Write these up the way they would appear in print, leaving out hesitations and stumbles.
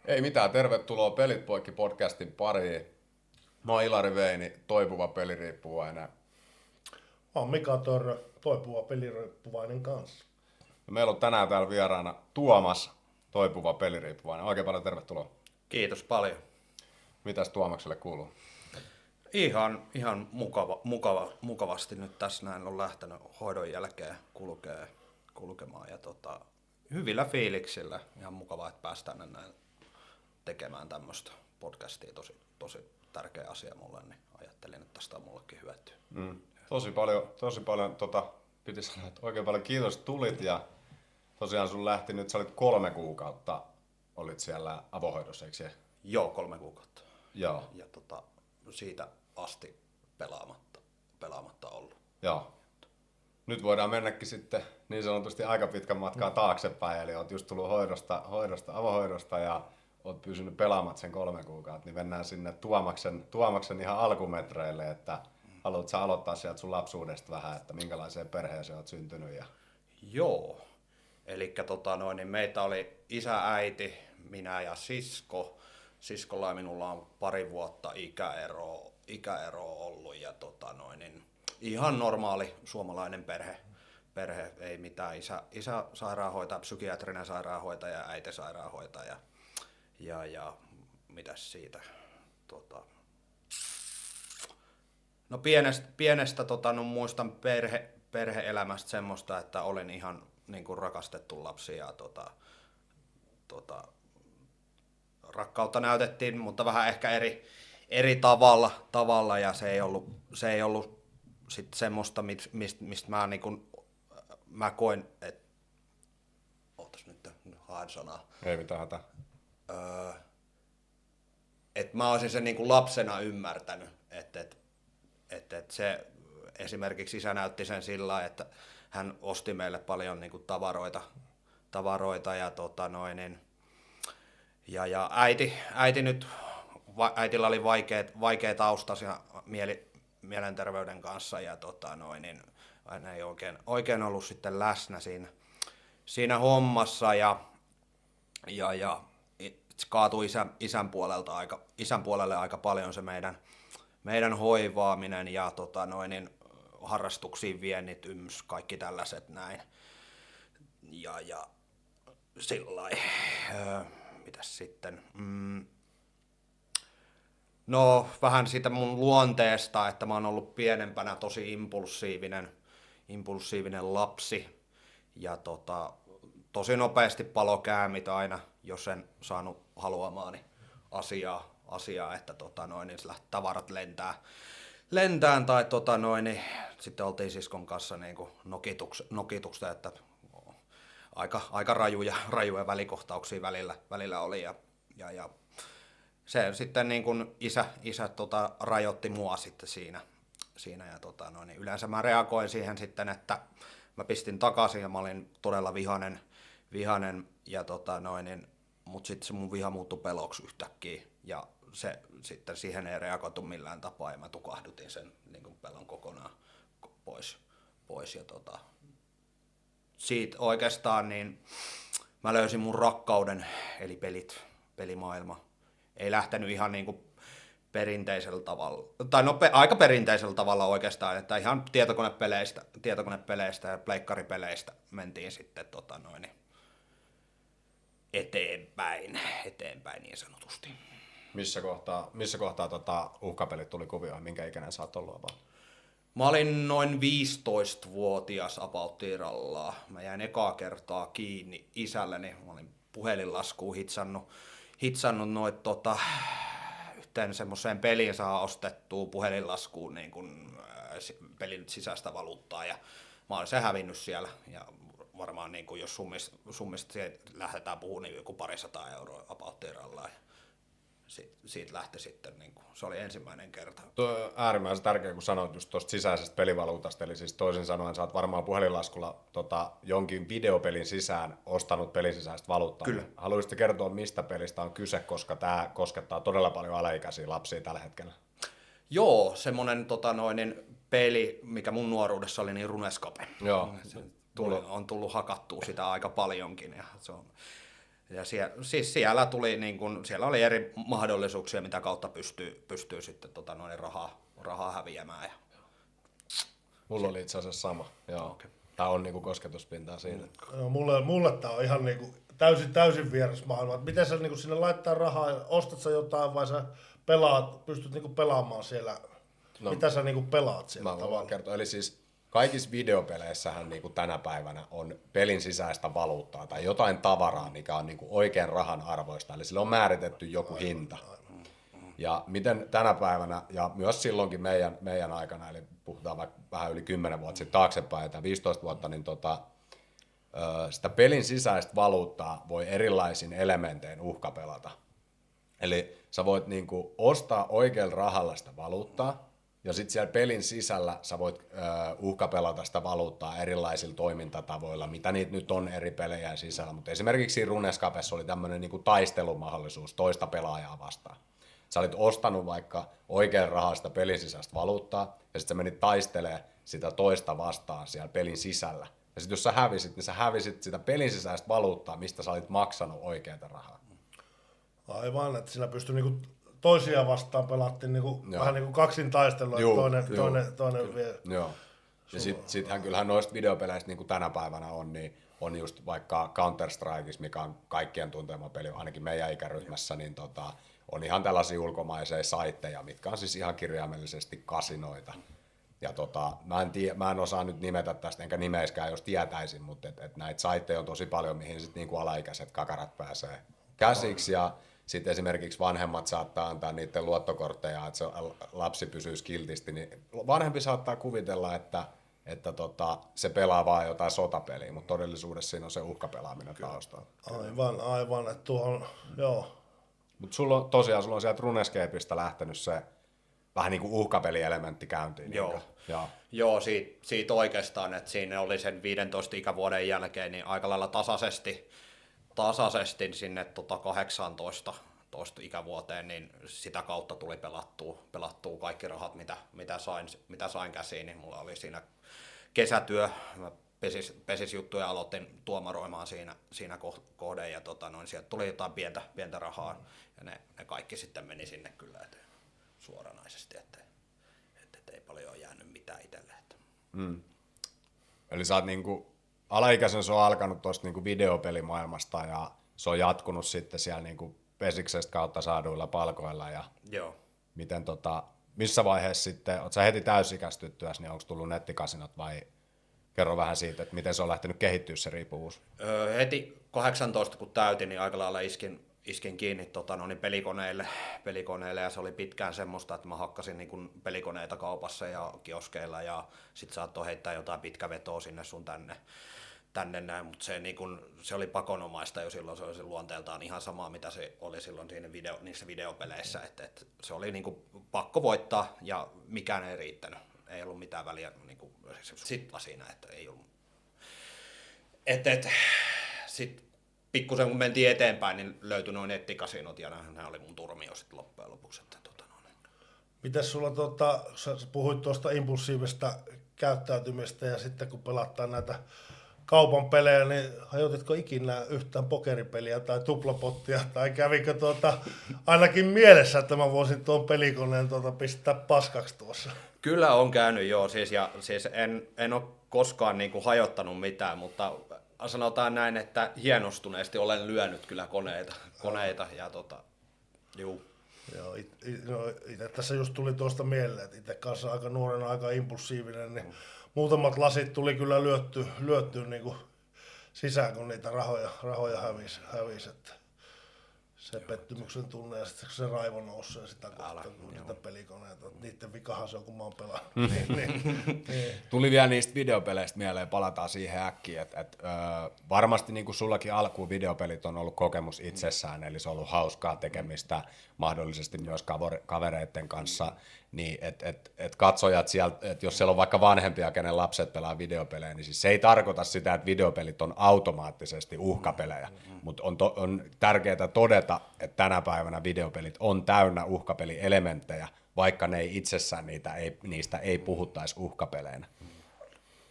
Ei mitään, tervetuloa Pelit poikki podcastin pariin. Mä oon Ilari Veini, toipuva peliriippuvainen. Mä oon Mika Torre, toipuva peliriippuvainen kanssa. Meillä on tänään täällä vieraana Tuomas, toipuva peliriippuvainen. Oikein paljon tervetuloa. Kiitos paljon. Mitäs Tuomakselle kuuluu? Ihan mukavasti nyt tässä näin on lähtenyt hoidon jälkeen kulkemaan ja hyvillä fiiliksillä. Ihan mukavaa, että päästään näin tekemään tämmöistä podcastia. Tosi tärkeä asia mulle, niin ajattelin, että tästä on mullekin hyötyä. Tosi paljon piti sanoa, että oikein paljon kiitos, että tulit ja tosiaan sun lähti nyt, sä olit 3 kuukautta, olit siellä avohoidossa, eikö se? Joo, 3 kuukautta. Joo. Ja siitä asti pelaamatta ollut. Joo. Nyt voidaan mennäkin sitten niin sanotusti aika pitkän matkaa taaksepäin, eli oot just tullut avohoidosta ja oot pysynyt pelaamat sen 3 kuukautta, niin mennään sinne Tuomaksen ihan alkumetreille, että haluatko sä aloittaa sieltä sun lapsuudesta vähän, että minkälaiseen perheeseen oot syntynyt? Ja... Joo. Eli niin meitä oli isä, äiti, minä ja sisko. Siskolla ja minulla on 2 vuotta ikäeroa ollut ja niin ihan normaali suomalainen perhe ei mitään, isä sairaanhoitaja, psykiatrinen sairaanhoitaja, äiti sairaanhoitaja ja mitäs siitä no pienestä no muistan perhe-elämästä semmoista, että olin ihan niin kuin rakastettu lapsi ja rakkautta näytettiin, mutta vähän ehkä eri tavalla ja se ei ollut sit semmoista, mistä mä koin, että ootas nyt haen sanaa. Ei mitään hätää. Että mä olisin sen niin kuin lapsena ymmärtänyt, että se esimerkiksi isä näytti sen sillä lailla, että hän osti meille paljon niin kuin tavaroita ja äiti nyt, äitillä oli vaikea taustaisia mielenterveyden kanssa ja niin hän ei oikein ollut sitten läsnä siinä hommassa ja se kaatui isän puolelle aika paljon se meidän hoivaaminen ja niin harrastuksiin viennit, kaikki tällaiset näin. Ja sillai. Mitäs sitten? No vähän siitä mun luonteesta, että mä oon ollut pienempänä tosi impulsiivinen lapsi ja tosi nopeasti palokäämit aina, jos en saanut haluamaani asiaa että niin tavarat lentään tai niin sitten oltiin siskon kanssa niin kuin nokituksesta, että aika rajuja välikohtauksia välillä oli ja se sitten niin kuin isä rajoitti mua sitten siinä ja niin yleensä mä reagoin siihen sitten, että mä pistin takaisin ja mä olin todella vihanen ja niin, mut sitten se mun viha muuttui peloksi yhtäkkiä ja se sitten siihen ei reagoitu millään tapaa ja mä tukahdutin sen niin kuin pelon kokonaan pois ja siitä oikeastaan niin mä löysin mun rakkauden eli pelimaailma. Ei lähtenyt ihan niin kuin perinteisellä tavalla, tai no aika perinteisellä tavalla oikeastaan, että ihan tietokonepeleistä ja pleikkaripeleistä mentiin sitten eteenpäin niin sanotusti. Missä kohtaa uhkapelit tuli kuvioon, minkä ikäinen sä oot ollut about? Mä olin noin 15-vuotias about-tiralla. Mä jäin ekaa kertaa kiinni isälleni. Mä olin puhelinlaskuun hitsannut noit yhteen semmoiseen peliin saa ostettua puhelinlaskuun niin kun, pelin sisäistä valuuttaa ja mä olin se hävinnyt siellä ja varmaan niin kun jos summista lähdetään puhumaan niin joku 200 euroa about-tiralla. Siitä lähti sitten, niin kuin, se oli ensimmäinen kerta. Tuo on äärimmäisen tärkeää, kun sanoit just tuosta sisäisestä pelivaluutasta, eli siis toisin sanoen sä oot varmaan puhelinlaskulla jonkin videopelin sisään ostanut pelin sisäistä valuuttaa. Kyllä. Haluaisitte kertoa, mistä pelistä on kyse, koska tämä koskettaa todella paljon alaikäisiä lapsia tällä hetkellä? Joo, semmoinen peli, mikä mun nuoruudessa oli, niin Runescape. Joo. On tullut hakattua sitä aika paljonkin. Ja se on. Ja siis siellä tuli, niin kun, siellä oli eri mahdollisuuksia, mitä kautta pystyy sitten rahaa häviämään. Ja Mulla oli itse asiassa sama. Joo. Okay. Tää on niinku kosketuspintaa siinä. No, mulle tää on ihan niinku täysin vieras maailma. Miten sä niinku sinne laittaa rahaa, ostat sä jotain vai sä pystyt niinku pelaamaan siellä? No, mitä sä niinku pelaat siellä mä voin tavallaan? kertoa. Eli siis kaikissa videopeleissähän niinku tänä päivänä on pelin sisäistä valuuttaa tai jotain tavaraa, mikä on niinku oikean rahan arvoista. Eli sille on määritetty joku hinta. Ja miten tänä päivänä, ja myös silloinkin meidän aikana, eli puhutaan vaikka vähän yli 10 vuotta sitten taaksepäin, tai 15 vuotta, niin sitä pelin sisäistä valuuttaa voi erilaisin elementein uhkapelata. Eli sä voit niinku ostaa oikealla rahalla sitä valuuttaa, ja sitten siellä pelin sisällä sä voit uhkapelata sitä valuuttaa erilaisilla toimintatavoilla, mitä niitä nyt on eri pelejä sisällä. Mutta esimerkiksi Runescapessa oli tämmöinen niinku taistelumahdollisuus toista pelaajaa vastaan. Sä olit ostanut vaikka oikean rahasta pelin sisäistä valuuttaa, ja sitten sä menit taistelemaan sitä toista vastaan siellä pelin sisällä. Ja sitten jos sä hävisit, niin sä hävisit sitä pelin sisäistä valuuttaa, mistä sä olit maksanut oikeata rahaa. Aivan, että siinä pystyi niinku toisia vastaan pelattiin niinku, vähän niinku kaksin taistelua, toinen vie. Joo. Ja sittenhän kyllähän noista videopeleistä niin kuin tänä päivänä on, niin on just vaikka Counter-Strikeissa, mikä on kaikkien tuntema peli, ainakin meidän ikäryhmässä, niin on ihan tällaisia ulkomaisia saitteja, mitkä on siis ihan kirjaimellisesti kasinoita. Ja mä en osaa nyt nimetä tästä, enkä nimeiskään, jos tietäisin, mutta näitä saitteja on tosi paljon, mihin sit niinku alaikäiset kakarat pääsee käsiksi. Ja sitten esimerkiksi vanhemmat saattaa antaa niiden luottokortteja, että se lapsi pysyy kiltisti, niin vanhempi saattaa kuvitella, että se pelaa vaan jotain sotapeliä, mutta todellisuudessa siinä on se uhkapelaaminen taustalla. Aivan, että tuohon, joo. Mutta sulla on sieltä Runescapeista lähtenyt se vähän niin kuin uhkapelielementti käyntiin. Joo, Joo, siitä oikeastaan, että siinä oli sen 15 ikävuoden jälkeen niin aika lailla tasaisesti sinne 18 ikävuoteen, niin sitä kautta tuli pelattua kaikki rahat, mitä sain käsiin, niin mulla oli siinä kesätyö, mä pesisjuttuja aloitin tuomaroimaan siinä kohden, ja sieltä tuli jotain pientä rahaa, ja ne kaikki sitten meni sinne kyllä eteen suoranaisesti, että ei paljon jäänyt mitään itselle. Eli sä oot niinku, alaikäisen se on alkanut tuosta niinku videopelimaailmasta, ja se on jatkunut sitten siellä niinku pesiksestä kautta saaduilla palkoilla, ja Joo. miten missä vaiheessa sitten, oot sä heti täysikäistyttyäs, niin onko tullut nettikasinot vai kerro vähän siitä, että miten se on lähtenyt kehittyä se riippuvuus? Heti 18 kun täytin, niin aika lailla iskin kiinni pelikoneille, ja se oli pitkään semmoista, että mä hakkasin niin kuin pelikoneita kaupassa ja kioskeilla, ja sit saattoi heittää jotain pitkävetoa sinne sun tänne näin, mutta se oli pakonomaista jo silloin, se oli luonteeltaan ihan samaa, mitä se oli silloin niissä videopeleissä, että se oli niin kuin pakko voittaa, ja mikään ei riittänyt, ei ollut mitään väliä niin kuin siinä, että ei ollut. Sitten pikkusen kun mentiin eteenpäin, niin löytyi noin nettikasinot, ja nämä oli mun turmio sitten loppujen lopuksi. Mites sulla, sä puhuit tuosta impulsiivista käyttäytymistä, ja sitten kun pelataan näitä kaupan pelejä, niin hajotitko ikinä yhtään pokeripeliä tai tuplapottia, tai kävikö ainakin mielessä, että mä voisin tuon pelikoneen pistää paskaksi tuossa? Kyllä on käynyt joo, siis en ole koskaan niinku hajottanut mitään, mutta sanotaan näin, että hienostuneesti olen lyönyt kyllä koneita ja juu. Joo, itse tässä just tuli tuosta mieleen, että itse kanssa aika nuorena, aika impulsiivinen, niin muutamat lasit tuli kyllä lyöttyä niin kuin sisään, kun niitä rahoja hävisi, että se pettymyksen tunne ja sitten se raivo nousee sitä kohtaa, kun niitä pelikoneita, niiden vikahan se on, kun mä oon pelannut. niin. Tuli vielä niistä videopeleistä mieleen, palataan siihen äkkiä, että varmasti niin kuin sullakin alkuun videopelit on ollut kokemus itsessään, eli se on ollut hauskaa tekemistä mahdollisesti myös kavereiden kanssa, niin että katsojat sieltä, että jos siellä on vaikka vanhempia, kenen lapset pelaa videopelejä, niin siis se ei tarkoita sitä, että videopelit on automaattisesti uhkapelejä, mutta on tärkeää todeta, että tänä päivänä videopelit on täynnä uhkapelielementtejä, vaikka ne ei itsessään niistä ei puhuttaisi uhkapeleinä.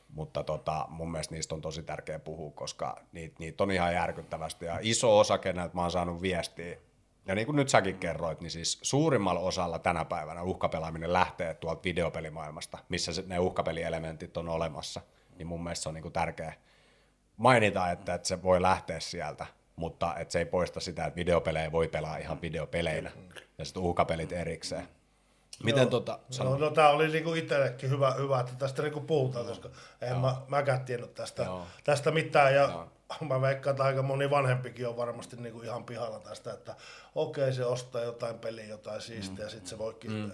mutta mun mielestä niistä on tosi tärkeä puhua, koska niitä on ihan järkyttävästi ja iso osa, keneltä mä oon saanut viestiä, ja niin kuin nyt säkin kerroit, niin siis suurimmalla osalla tänä päivänä uhkapelaaminen lähtee tuolta videopelimaailmasta, missä ne uhkapelielementit on olemassa, niin mun mielestä se on niin kuin tärkeä mainita, että se voi lähteä sieltä, mutta että se ei poista sitä, että videopelejä voi pelaa ihan videopeleinä ja sitten uhkapelit erikseen. Miten No tää oli niinku itsellekin hyvä, että tästä niinku puhutaan, koska en mäkään tiennyt tästä mitään ja mä veikkaan, että aika moni vanhempikin on varmasti niinku ihan pihalla tästä, että okei, se ostaa jotain peliä, jotain siistiä ja sitten se voikin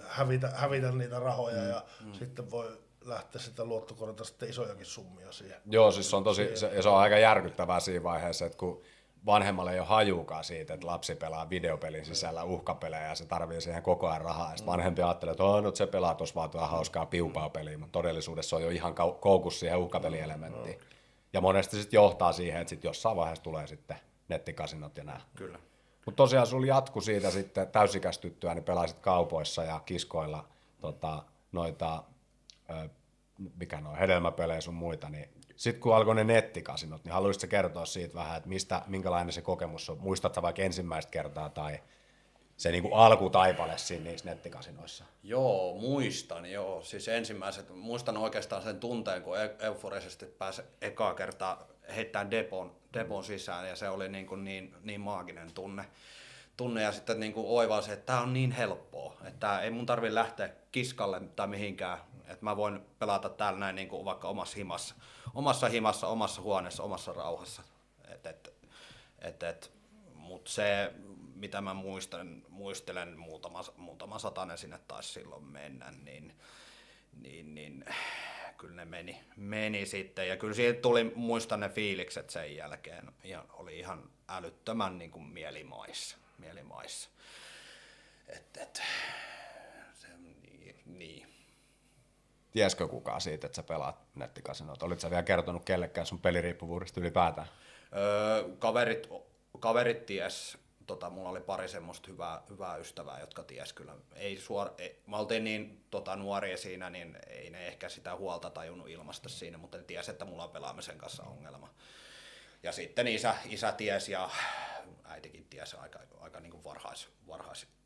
hävitä niitä rahoja ja sitten voi lähteä sitä luottokortilta sitten isojakin summia siihen. Joo, siis se on se on aika järkyttävää siinä vaiheessa, että kun vanhemmalle ei ole hajuukaan siitä, että lapsi pelaa videopelin sisällä uhkapelejä ja se tarvii siihen koko ajan rahaa. Ja sitten vanhempi ajattelee, että no, se pelaa tuossa vaan tuolla hauskaa piupaupeliä, mutta todellisuudessa se on jo ihan koukussa siihen uhkapelielementtiin. Ja monesti sitten johtaa siihen, että sitten jossain vaiheessa tulee sitten nettikasinot ja nää. Kyllä. Mutta tosiaan sulla jatku siitä sitten täysikäistyttyä, niin pelasit kaupoissa ja kiskoilla noita hedelmäpelejä sun muita, niin sitten kun alkoi ne nettikasinot, niin haluaisitko kertoa siitä vähän, että minkälainen se kokemus on? Muistatko vaikka ensimmäistä kertaa tai se niin kuin alkutaipale siinä niissä nettikasinoissa? Joo, muistan joo. Siis muistan oikeastaan sen tunteen, kun euforisesti pääsi ekaa kertaa heittämään depon sisään ja se oli niin maaginen tunne ja sitten niin kuin oivalsin, että tämä on niin helppoa, että ei mun tarvitse lähteä kiskalle tai mihinkään, että mä voin pelata täällä näin niin kuin vaikka omassa himassa, omassa huoneessa, omassa rauhassa. Mutta se, mitä mä muistelen, muutama satanen sinne taisi silloin mennä, niin kyllä ne meni sitten. Ja kyllä siitä tuli, muistan ne fiilikset sen jälkeen, ja oli ihan älyttömän niin kuin mielimaissa. Niin. Tiesikö kukaan siitä, että sä pelaat nettikasinoita? Olitko sä vielä kertonut kellekään sun peliriippuvuudesta ylipäätään? Kaverit ties, mulla oli pari semmoista hyvää ystävää, jotka ties kyllä. Me oltiin niin nuoria siinä, niin ei ne ehkä sitä huolta tajunnut ilmaista siinä, mutta ne ties, että mulla on pelaamisen kanssa ongelma. Ja sitten isä ties ja äitikin tiesi aika niin kuin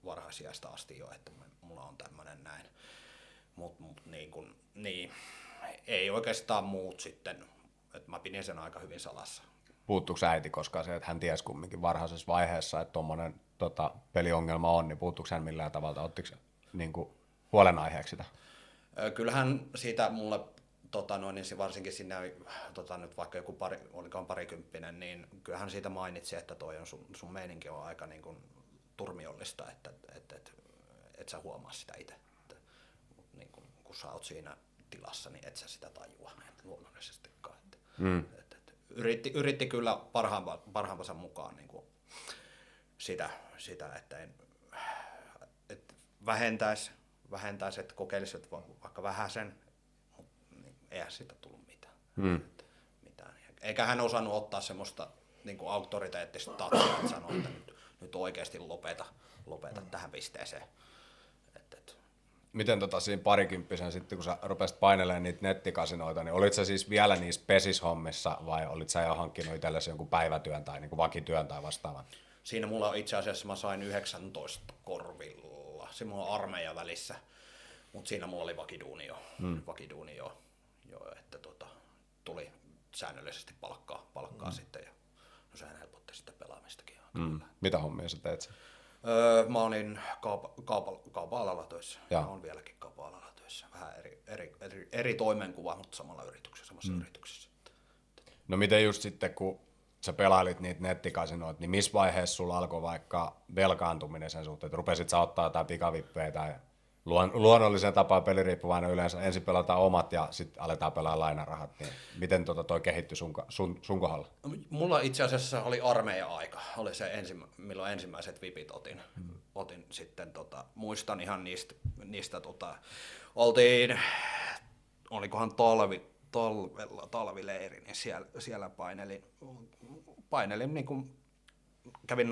varhaisiästä asti jo, että mulla on tämmöinen näin. Mut niin, ei oikeastaan muut sitten, että mä pidin sen aika hyvin salassa. Puuttuuko äiti koskaan se, että hän tiesi kumminkin varhaisessa vaiheessa, että tuommoinen peliongelma on, niin puuttuuko hän millään tavalla, ottiko niin kuin huolenaiheeksi sitä? Kyllähän siitä mulle, niin varsinkin sinne, nyt vaikka joku olikohan parikymppinen, niin kyllähän siitä mainitsi, että toi on sun meininki on aika niin kuin turmiollista, että et sä huomaa sitä itse. Niin kun sä oot siinä tilassa, niin et sä sitä tajua luonnollisestikaan. Yritti kyllä parhaansa mukaan niin kuin sitä että vähentäisi, että kokeilisi vaikka vähäsen, mutta niin, eihän siitä tullut mitään. Mitään. Eikä hän osannut ottaa semmoista niin kuin auktoriteettista tatsia, että sanoi, että nyt oikeasti lopeta tähän pisteeseen. Miten siinä parikymppisen sitten, kun sä rupesit painelemaan niitä nettikasinoita, niin olit sä siis vielä niissä pesishommissa vai olit sä jo hankkinut itsellesi jonkun päivätyön tai niin kuin vakityön tai vastaavan? Siinä mulla itse asiassa mä sain 19 korvilla. Se mulla on armeija välissä, mutta siinä mulla oli vakiduuni jo, että tuli säännöllisesti palkkaa sitten ja no sehän helpotti sitten pelaamistakin. Mitä hommia sä teet? Mä olin kaupa-alalla töissä. Ja olen vieläkin kaupa-alalla töissä. Vähän eri toimenkuva, mutta samassa yrityksessä. No miten just sitten, kun sä pelailit niitä nettikasinoita, niin missä vaiheessa sulla alkoi vaikka velkaantuminen sen suhteen? Rupesit sä ottaa jotain pikavippejä tai luonnollisen tapaan peliriippuvainen yleensä ensin pelataan omat ja sitten aletaan pelaa lainarahat, niin miten toi kehittyi sun kohdalla? Mulla itse asiassa oli armeija-aika, oli se milloin ensimmäiset vipit otin sitten, muistan ihan niistä oltiin, olikohan talvileiri, niin siellä painelin niin kuin kävin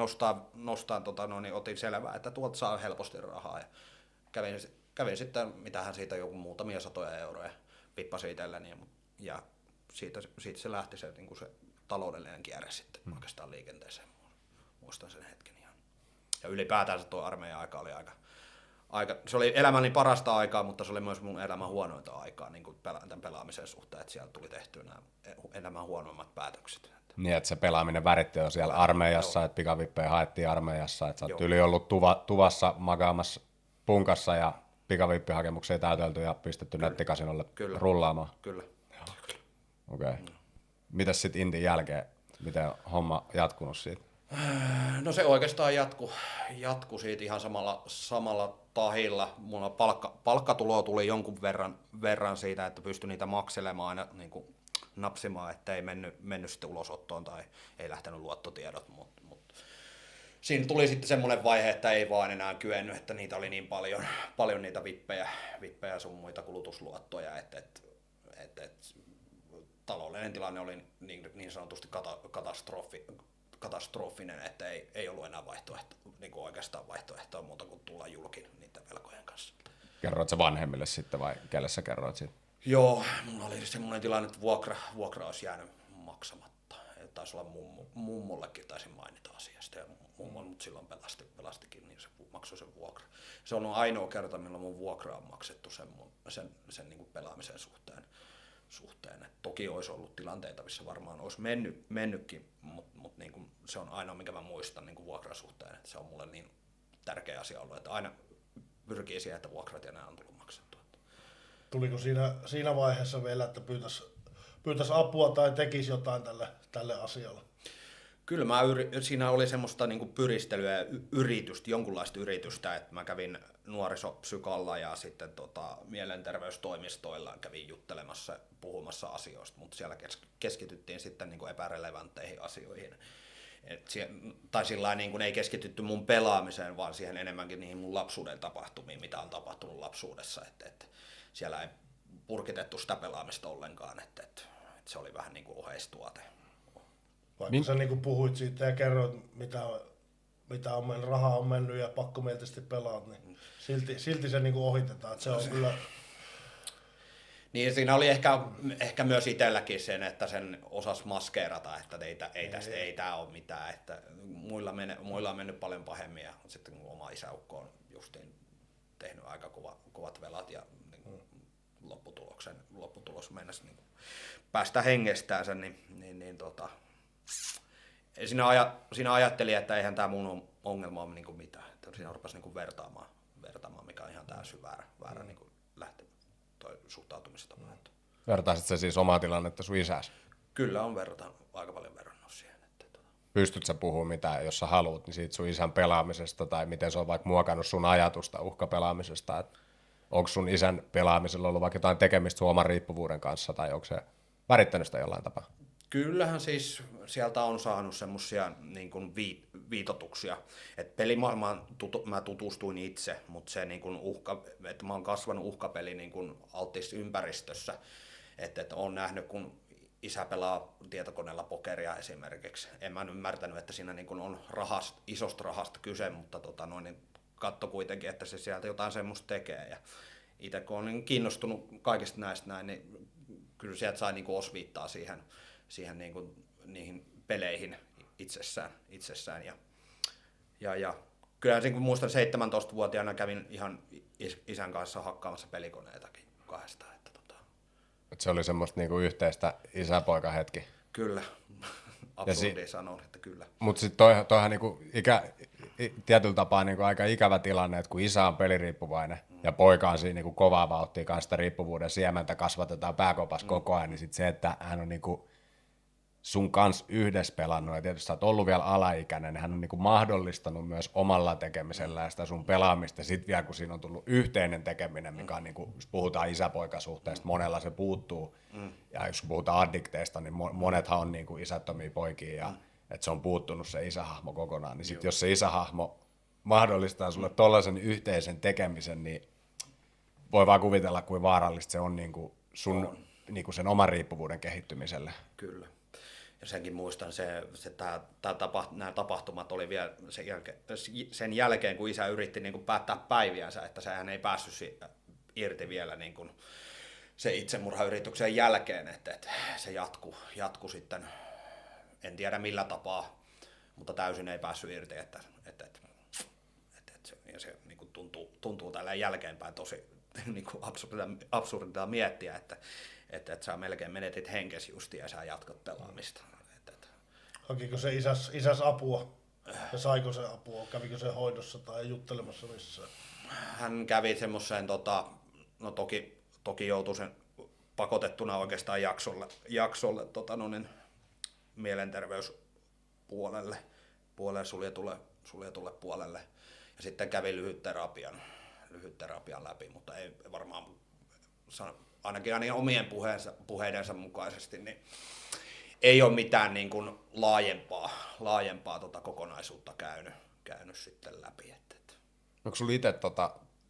nostaa niin otin selvää, että tuolta saa helposti rahaa ja kävin sitten, mitähän siitä joku muutamia satoja euroja pippasin itselleni, ja siitä se lähti se, niin kuin se taloudellinen kierre sitten oikeastaan liikenteeseen. Muistan sen hetken ihan. Ja ylipäätään tuo armeijan aika oli se oli elämäni parasta aikaa, mutta se oli myös mun elämän huonointa aikaa niin kuin tämän pelaamisen suhteen, että siellä tuli tehtyä nämä elämän huonoimmat päätökset. Niin, että se pelaaminen väritti jo siellä armeijassa, että pikavippejä haettiin armeijassa, että sä oot yli ollut tuvassa makaamassa punkassa ja pikavippihakemuksia täytelty ja pistetty nettikasinolle rullaamaan. Kyllä. Okei. Mitäs sitten Intin jälkeen? Miten on homma jatkunut siitä? No se oikeastaan jatku siitä ihan samalla tahilla. Mulla palkkatuloa tuli jonkun verran siitä, että pystyi niitä makselemaan aina niin kuin napsimaan, että ei mennyt sitten ulosottoon tai ei lähtenyt luottotiedot. Mut siinä tuli sitten semmoinen vaihe, että ei vaan enää kyennyt, että niitä oli niin paljon niitä vippejä sun muita kulutusluottoja, että taloudellinen tilanne oli niin sanotusti katastrofinen, että ei ollut enää niin kuin oikeastaan vaihtoehtoa muuta kuin tulla julkin niiden velkojen kanssa. Kerroit sä vanhemmille sitten vai kelle sä kerroit siitä? Joo, mulla oli semmoinen tilanne, että vuokra olisi jäänyt maksamatta. Taisi olla mummollekin taisin mainita asiasta ja mummo mut silloin pelastikin, niin se maksoi sen vuokra. Se on ainoa kerta, milloin mun vuokra on maksettu sen niin kuin pelaamisen suhteen. Et toki olisi ollut tilanteita, missä varmaan olisi mennytkin, mutta niin kuin se on ainoa, mikä mä muistan niin kuin vuokran suhteen. Et se on mulle niin tärkeä asia ollut, että aina pyrkii siihen, että vuokrat ja nämä on tullut maksettua. Tuliko siinä vaiheessa vielä, että pyytäisi apua tai tekisi jotain tälle asialle? Kyllä siinä oli semmoista niinku pyristelyä ja jonkunlaista yritystä, että mä kävin nuorisopsykalla ja sitten mielenterveystoimistoilla kävin juttelemassa, puhumassa asioista, mutta siellä keskityttiin sitten niinku epärelevantteihin asioihin. Tai sillä niin ei keskitytty mun pelaamiseen, vaan siihen enemmänkin niihin mun lapsuuden tapahtumiin, mitä on tapahtunut lapsuudessa. Että siellä ei purkitettu sitä pelaamista ollenkaan, että se oli vähän niin kuin oheistuote. Vaikka sä niin kuin puhuit siitä ja kerroit, mitä rahaa on mennyt ja pakkomielteisesti pelaat, niin silti se niin kuin ohitetaan. Että se on kyllä... Niin siinä oli ehkä myös itselläkin sen, että sen osasi maskeerata, että ei tää ole mitään, että muilla on mennyt paljon pahemmin ja sitten kun oma isäukko on justiin tehnyt aika kovat velat ja niin lopputulos mennessä niin päästä hengestäänsä, siinä ajattelin, että eihän tämä mun ongelma ole niin mitään, että siinä rupesi niin vertaamaan, mikä on ihan täysin väärä niin suhtautumista. Vertaisit sä siis omaa tilannetta sun isäsi? Kyllä on aika paljon verrannut siihen. Pystyt sä puhumaan mitään, jos sä haluat, niin siitä sun isän pelaamisesta tai miten se on vaikka muokannut sun ajatusta uhkapelaamisesta? Onko sun isän pelaamisella ollut vaikka jotain tekemistä sun oman riippuvuuden kanssa tai onko se värittänyt sitä jollain tapaa? Kyllähän siis sieltä on saanut semmoisia niin kuin viitotuksia, että pelimaailmaan mä tutustuin itse, mutta se niin kuin että mä oon kasvanut uhkapeli niin kuin alttiissa ympäristössä, että oon nähnyt kun isä pelaa tietokoneella pokeria esimerkiksi. En mä ymmärtänyt, että siinä niin kuin on isosta rahasta kyse, mutta katso kuitenkin, että se sieltä jotain semmoista tekee. Ja itse kun on niin kiinnostunut kaikista näistä näin, niin kyllä sieltä sai niin kuin osviittaa siihen niin kuin, niihin peleihin itsessään. Ja kyllähän niin kuin muistan 17-vuotiaana kävin ihan isän kanssa hakkaamassa pelikoneitakin kahdestaan. Et se oli semmoista niinku yhteistä isä-poika-hetki. Kyllä, absurdi sanoa, että kyllä. Mutta sitten toihan niinku tietyllä tapaa niinku aika ikävä tilanne, että kun isä on peliriippuvainen ja poika on siinä niinku kovaa vauhtia kanssa sitä riippuvuuden siementä kasvatetaan pääkopassa koko ajan, niin sit se, että hän on niinku sun kanssa yhdessä pelannut ja tietysti sä oot ollut vielä alaikäinen, niin hän on niinku mahdollistanut myös omalla tekemisellä ja sitä sun pelaamista. Sitten vielä kun siinä on tullut yhteinen tekeminen, mikä on niinku, jos puhutaan isä-poikasuhteesta, monella se puuttuu. Ja jos puhutaan addikteista, niin monethan on niinku isättömiä poikia ja että se on puuttunut se isähahmo kokonaan. Niin sit jos se isähahmo mahdollistaa sulle tollaisen yhteisen tekemisen, niin voi vaan kuvitella, kuin vaarallista se on niinku sun niinku sen oman riippuvuuden kehittymiselle. Kyllä. Ja senkin muistan, nämä tapahtumat oli vielä sen jälkeen, kun isä yritti niin kuin päättää päiviänsä, että sehän ei päässyt irti vielä niin kuin se itsemurhayrityksen jälkeen, että se jatku sitten, en tiedä millä tapaa, mutta täysin ei päässyt irti, ja se niin kuin tuntuu tällä jälkeenpäin tosi niin kuin absurdilta miettiä, että sä melkein menetit henkesi justiin ja sä jatkat pelaamista. Hakiko se isäs apua ja saiko se apua, kävikö se hoidossa tai juttelemassa missään? Hän kävi semmoiseen, no toki joutui sen pakotettuna oikeastaan jaksolle mielenterveyspuolelle, suljetulle puolelle. Ja sitten kävi lyhyt terapian läpi, mutta ei varmaan, ainakin omien puheidensa mukaisesti, niin ei ole mitään niin kuin laajempaa kokonaisuutta käynyt sitten läpi. Onko sulla itse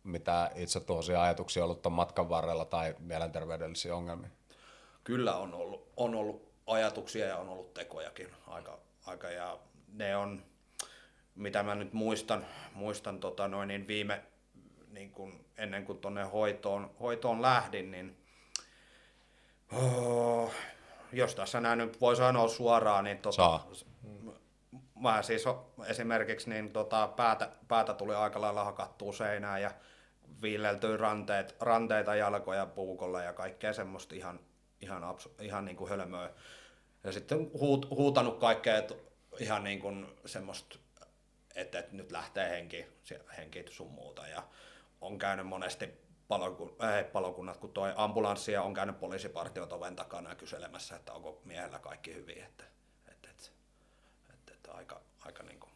mitään itse tuollaisia ajatuksia ollut ton matkan varrella tai mielenterveydellisiä ongelmia? Kyllä on ollut ajatuksia ja on ollut tekojakin aika ja ne on, mitä mä nyt muistan viime, niin kun, ennen kuin tuonne hoitoon lähdin, niin jos tässä näin nyt voi sanoa suoraan, niin mä siis esimerkiksi niin päätä tuli aika lailla hakattua seinään ja viileltyi ranteita, jalkoja, puukolla ja kaikkea semmoista ihan niin kuin hölmöä. Ja sitten huutanut kaikkea ihan niin kuin semmoista, että nyt lähtee henki sun muuta. Ja on käynyt monesti palokunnat, kun toi ambulanssi ja on käynyt poliisipartiot oven takana kyselemässä, että onko miehellä kaikki hyvin. Että aika niin kuin.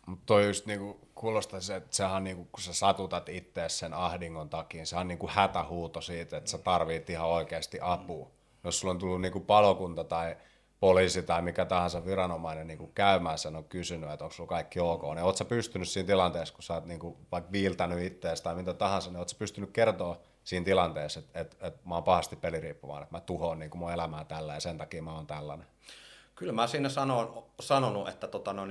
Mutta toi just niinku kuulostaisi, että sehän niinku, kun sä satutat ittees sen ahdingon takia, se on niinku hätähuuto siitä, että sä tarvit ihan oikeasti apua. Jos sulla on tullut niinku palokunta tai poliisi tai mikä tahansa viranomainen niinku käymään, sen on kysynyt, että onko sulla kaikki ok, niin oot sä pystynyt siinä tilanteessa, kun sä oot niinku vaikka viiltänyt ittees tai mitä tahansa, niin oot sä pystynyt kertoa siinä tilanteessa, että mä oon pahasti peliriippuvainen, että mä tuhoan niinku mun elämää tällä ja sen takia mä oon tällainen. Kyllä mä siinä sanonut, että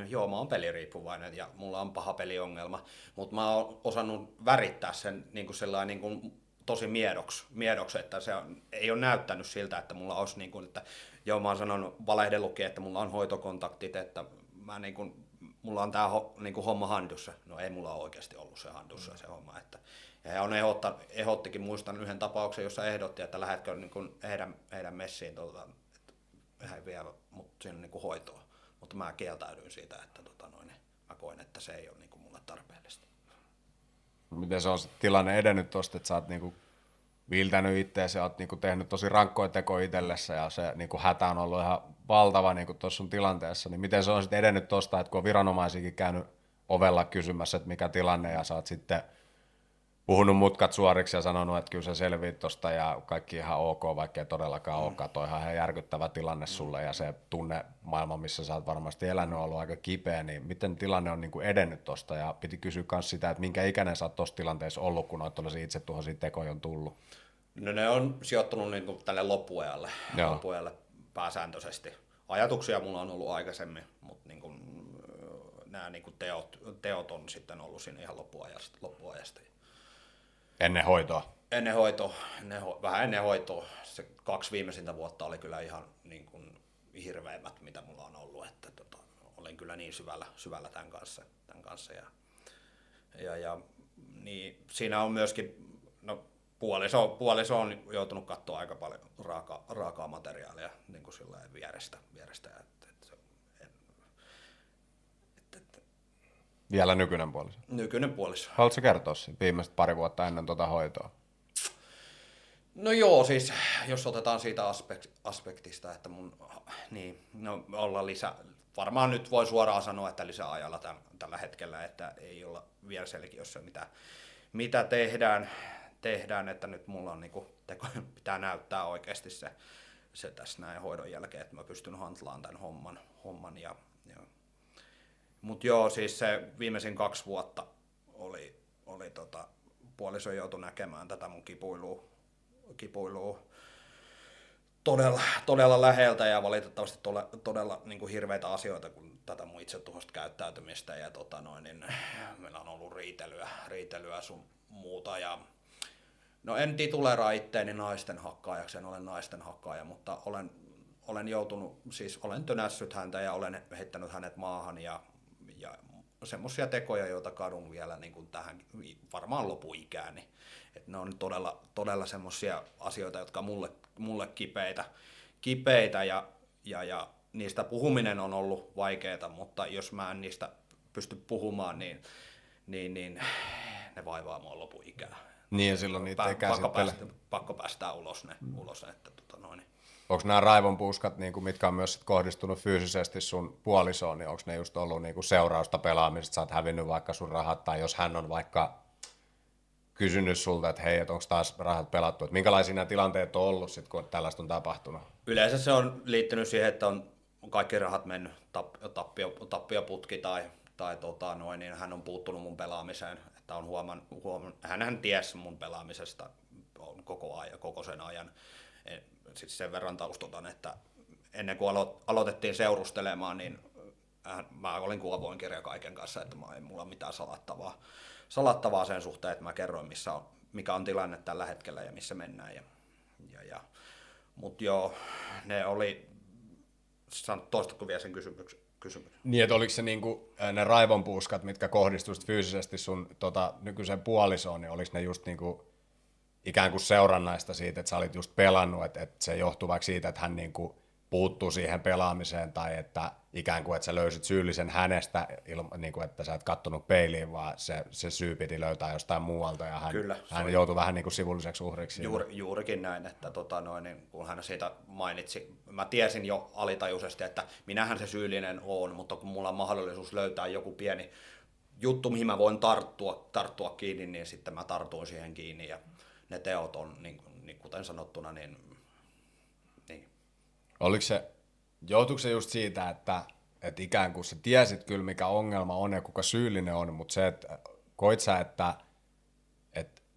joo, mä oon peliriippuvainen ja mulla on paha peliongelma, mutta mä oon osannut värittää sen niin kuin sellainen niin kuin tosi miedoksi, että ei ole näyttänyt siltä, että mulla olisi, niin kuin, että joo, mä oon sanonut valehdellukin, että mulla on hoitokontaktit, että mulla on tää niin kuin homma handussa. No ei mulla ole oikeasti ollut se handussa se homma. Ja he ehdottikin, muistan yhden tapauksen, jossa ehdotti, että lähdetkö niin kuin heidän messiin, he vie mut sinne niin kuin hoitoon. Mutta mä kieltäydyin siitä, että mä koin, että se ei ole niin kuin mulle tarpeellista. Miten se on tilanne edennyt tuosta, että sä oot niinku viiltänyt itseäsi ja oot niinku tehnyt tosi rankkoja tekoja itsellessä ja se niinku hätä on ollut ihan valtava niinku tuossa sun tilanteessa, niin miten se on sitten edennyt tuosta, että kun on viranomaisikin käynyt ovella kysymässä, että mikä tilanne ja sä oot sitten puhunut mutkat suoriksi ja sanonut, että kyllä sä selviit tosta ja kaikki ihan ok, vaikka ei todellakaan olekaan. Toi ihan järkyttävä tilanne sulle ja se tunne maailma, missä sä oot varmasti elänyt, on ollut aika kipeä, niin miten tilanne on niinku edennyt tosta ja piti kysyä myös sitä, että minkä ikäinen sä oot tossa tilanteessa ollut, kun noita tuollaisia itsetuhoisia tekoja on tullut? No ne on sijoittunut niinku tälle loppuajalle pääsääntöisesti. Ajatuksia mulla on ollut aikaisemmin, mutta niinku, nämä niinku teot on sitten ollut siinä ihan loppuajasta. Ennen hoitoa? Vähän ennen hoitoa. Se 2 viimeisintä vuotta oli kyllä ihan niin kuin hirveimmät, mitä mulla on ollut. Että olin kyllä niin syvällä tämän kanssa. Ja niin, siinä on myöskin, no puoliso on joutunut katsoa aika paljon raakaa materiaalia niin kuin sillä vierestä. Vielä nykyinen puoliso? Nykyinen puoliso. Haluatko kertoa siitä viimeiset 2 vuotta ennen tuota hoitoa? No joo, siis jos otetaan siitä aspektista, että olla varmaan nyt voi suoraan sanoa, että lisäajalla tällä hetkellä, että ei olla vielä selkiössä mitä tehdään, että nyt mulla on pitää näyttää oikeasti se tässä näin hoidon jälkeen, että mä pystyn handlaan tämän homman ja mutta joo, siis se viimeisin 2 vuotta oli puoliso joutui näkemään tätä mun kipuilua todella läheltä ja valitettavasti todella niin kuin hirveitä asioita, kun tätä mun itsetuhoista käyttäytymistä ja niin meillä on ollut riitelyä sun muuta ja No en tituleeraa itteeni naisten hakkaajaksi, en ole naisten hakkaaja, mutta olen joutunut, siis olen tönässyt häntä ja olen heittänyt hänet maahan ja semmoisia tekoja, joita kadun vielä niin kuin tähän varmaan lopuikääni. Et ne on todella semmoisia asioita, jotka mulle kipeitä ja niistä puhuminen on ollut vaikeaa, mutta jos mä en niistä pysty puhumaan, niin ne vaivaa mua lopuikää. Niin ja silloin niitä ei käsittele. Pakko päästää ulos ne että Onko nämä raivonpuuskat, niin kuin, mitkä on myös sit kohdistunut fyysisesti sun puolisoon, niin onko ne just ollut niin kuin seurausta pelaamisesta, sä oot hävinnyt vaikka sun rahat, tai jos hän on vaikka kysynyt sulta, että hei, onko taas rahat pelattu, että minkälaisia nämä tilanteet on ollut sit, kun tällaista on tapahtunut? Yleensä se on liittynyt siihen, että on kaikki rahat mennyt tappioputki tai niin hän on puuttunut mun pelaamiseen, että on hän ties mun pelaamisesta koko sen ajan. Siis sen verran taustotan, että ennen kuin aloitettiin seurustelemaan, niin mä olin kuin avoin kirja kaiken kanssa, että ei mulla mitään salattavaa sen suhteen, että mä kerroin, mikä on tilanne tällä hetkellä ja missä mennään. Mutta joo, ne oli, toistatko vielä sen kysymyksen? Niin, että oliko se niinku, ne raivonpuuskat, mitkä kohdistuivat fyysisesti sun nykyisen puolisoon, niin oliko ne just niinku ikään kuin seurannaista siitä, että sä olit just pelannut, että se johtuu vaikka siitä, että hän niinku puuttuu siihen pelaamiseen, tai että ikään kuin, että sä löysit syyllisen hänestä, niin kuin, että sä et kattonut peiliin, vaan se syy piti löytää jostain muualta, ja hän joutui vähän niin kuin sivulliseksi uhriksi. Juurikin näin, että niin kun hän siitä mainitsi, mä tiesin jo alitajuisesti, että minähän se syyllinen on, mutta kun mulla on mahdollisuus löytää joku pieni juttu, mihin mä voin tarttua kiinni, niin sitten mä tartuin siihen kiinni, ja ne teot on, niin kuten sanottuna, niin. Joutuiko se just siitä, että ikään kuin sä tiesit kyllä mikä ongelma on ja kuka syyllinen on, mutta se, että koit sä, että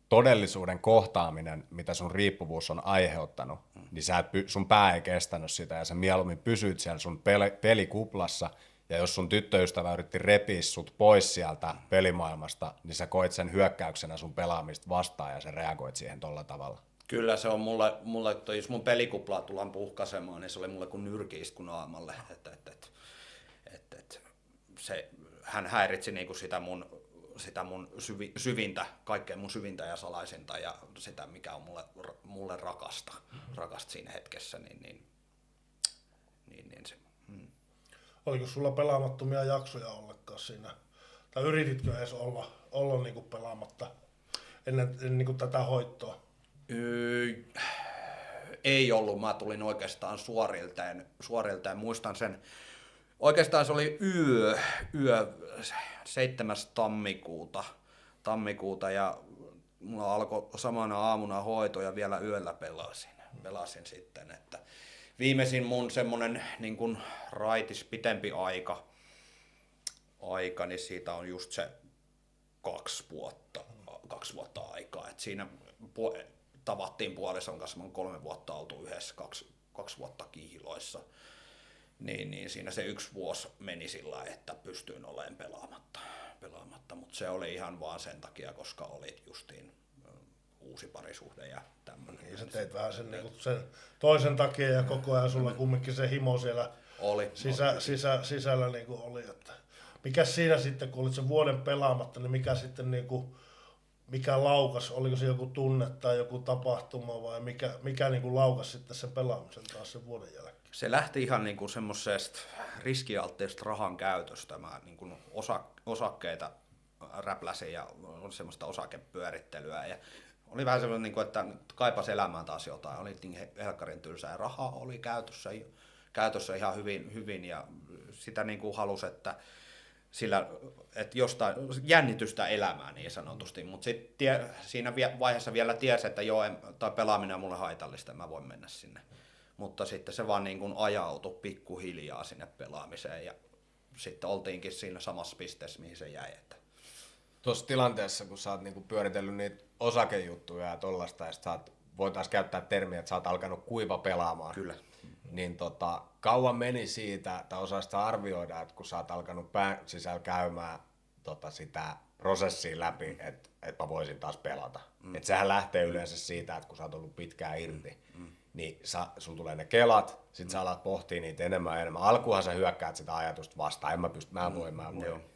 todellisuuden kohtaaminen, mitä sun riippuvuus on aiheuttanut, niin sun pää ei kestänyt sitä ja sä mieluummin pysyit siellä sun pelikuplassa, ja jos sun tyttöystävä yritti repiä sut pois sieltä pelimaailmasta, niin sä koit sen hyökkäyksenä sun pelaamista vastaan ja sä reagoit siihen tolla tavalla. Kyllä se on mulle jos mun pelikuplaa tullaan puhkaisemaan, niin se oli mulle kuin nyrkiisku naamalle. Hän häiritsi niinku sitä mun syvintä, kaikkea mun syvintä ja salaisinta ja sitä, mikä on mulle rakasta siinä hetkessä. Oliko sulla pelaamattomia jaksoja ollenkaan siinä? Tai yrititkö edes olla niinku pelaamatta ennen niinku tätä hoitoa? Ei ollut, mä tulin oikeastaan suoriltaan. Muistan sen, oikeastaan se oli yö 7. tammikuuta ja mulla alkoi samana aamuna hoito ja vielä yöllä pelasin sitten, että viimeisin mun semmonen niin kuin raitis pitempi aika, niin siitä on just se 2 vuotta aikaa, että siinä tavattiin puolison kanssa, me on 3 vuotta oltu yhdessä, 2 vuotta kihiloissa, niin siinä se 1 vuosi meni sillä, että pystyin olemaan pelaamatta, mutta se oli ihan vaan sen takia, koska olit justiin uusi parisuhde ja tämmöinen. Ja sä teit vähän sen toisen takia ja koko ajan sulla kumminkin se himo siellä oli, sisällä niin kuin oli. Että mikä siinä sitten, kun olit sen vuoden pelaamatta, niin mikä sitten mikä laukas, oliko se joku tunne tai joku tapahtuma vai mikä niin kuin laukas sitten sen pelaamisen taas sen vuoden jälkeen? Se lähti ihan niin kuin semmoisesta riskialtteesta rahan käytöstä. Mä niin kuin osakkeita räpläsin ja semmoista osakepyörittelyä. Ja oli vähän semmoinen, että kaipasi elämään taas jotain. Oli helkkarin tylsää ja rahaa oli käytössä ihan hyvin ja sitä niin kuin halusi, että jostain jännitystä elämään niin sanotusti, mutta sitten siinä vaiheessa vielä tiesi, että joo, tai pelaaminen on mulle haitallista, mä voin mennä sinne. Mutta sitten se vaan niin kuin ajautui pikkuhiljaa sinne pelaamiseen ja sitten oltiinkin siinä samassa pisteessä, mihin se jäi. Tuossa tilanteessa, kun sä oot niinku pyöritellyt niitä osakejuttuja ja tollaista, ja voitaisiin käyttää termiä, että sä oot alkanut kuiva pelaamaan. Kyllä. Niin kauan meni siitä, tai osaista arvioida, että kun sä oot alkanut pään sisällä käymään sitä prosessia läpi, että mä voisin taas pelata. Et sehän lähtee yleensä siitä, että kun sä oot ollut pitkään irti, niin sulla tulee ne kelat, sit sä alat pohtia niitä enemmän ja enemmän. Alkuunhan sä hyökkäät sitä ajatusta vastaan, mä voin.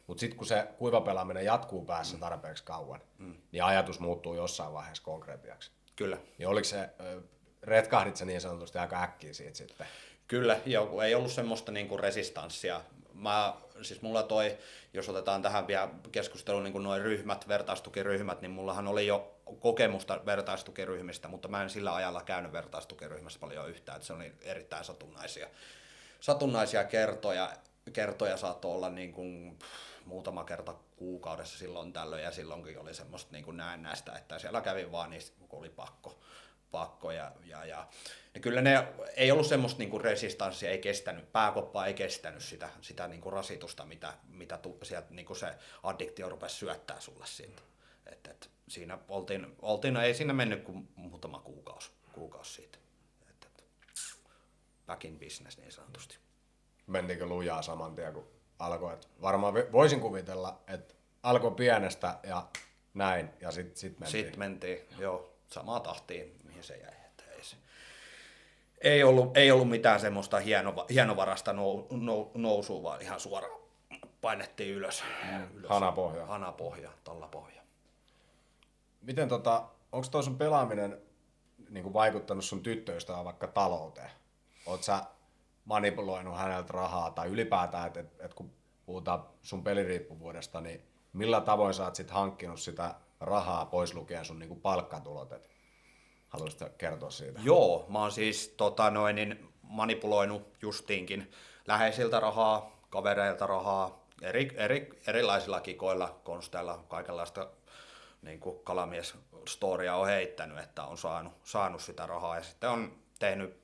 Mutta sitten kun se kuivapelaaminen jatkuu päässä tarpeeksi kauan, niin ajatus muuttuu jossain vaiheessa konkretiaksi. Kyllä. Niin oliko se, retkahdit sä niin sanotusti aika äkkiä siitä sitten? Kyllä, ja kun ei ollut semmoista niinku resistanssia. Mulla jos otetaan tähän vielä keskusteluun niin noin ryhmät, vertaistukiryhmät, niin mullahan oli jo kokemusta vertaistukiryhmistä, mutta mä en sillä ajalla käynyt vertaistukiryhmässä paljon yhtään, että se oli erittäin satunnaisia kertoja saattoi olla niin kuin muutama kerta kuukaudessa silloin tällöin, ja silloinkin oli semmoista niin kuin näennäistä, että siellä kävin vaan niistä, kun oli pakko ja kyllä ne ei ollut semmoista niinku resistanssia, ei kestänyt, pääkoppa ei kestänyt sitä niinku rasitusta, mitä sieltä niinku se addiktio rupesi syöttää sulle siitä. Et siinä oltiin, ei siinä mennyt kuin muutama kuukausi siitä. Back in business niin sanotusti. Mentiinkö lujaa saman tien kun alkoi? Varmaan voisin kuvitella, että alkoi pienestä ja näin ja sit mentiin. Sitten mentiin, joo, samaa tahtiin, mihin se jäi. Ei ollut mitään semmoista hienovarasta nousua, vaan ihan suoraan painettiin ylös. Hanapohja, tallapohja. Miten onko toi sun pelaaminen niin vaikuttanut sun tyttöystävään vaikka talouteen? Oot sä manipuloinut häneltä rahaa tai ylipäätään, että kun puhutaan sun peliriippuvuudesta, niin millä tavoin sä oot sit hankkinut sitä rahaa pois lukien sun niin palkkatulot? Haluaisitko kertoa siitä? Joo, mä oon siis manipuloinut justiinkin läheisiltä rahaa, kavereilta rahaa, erilaisilla kikoilla, konsteilla, kaikenlaista niin kuin kalamies-storia on heittänyt, että on saanut sitä rahaa ja sitten on tehnyt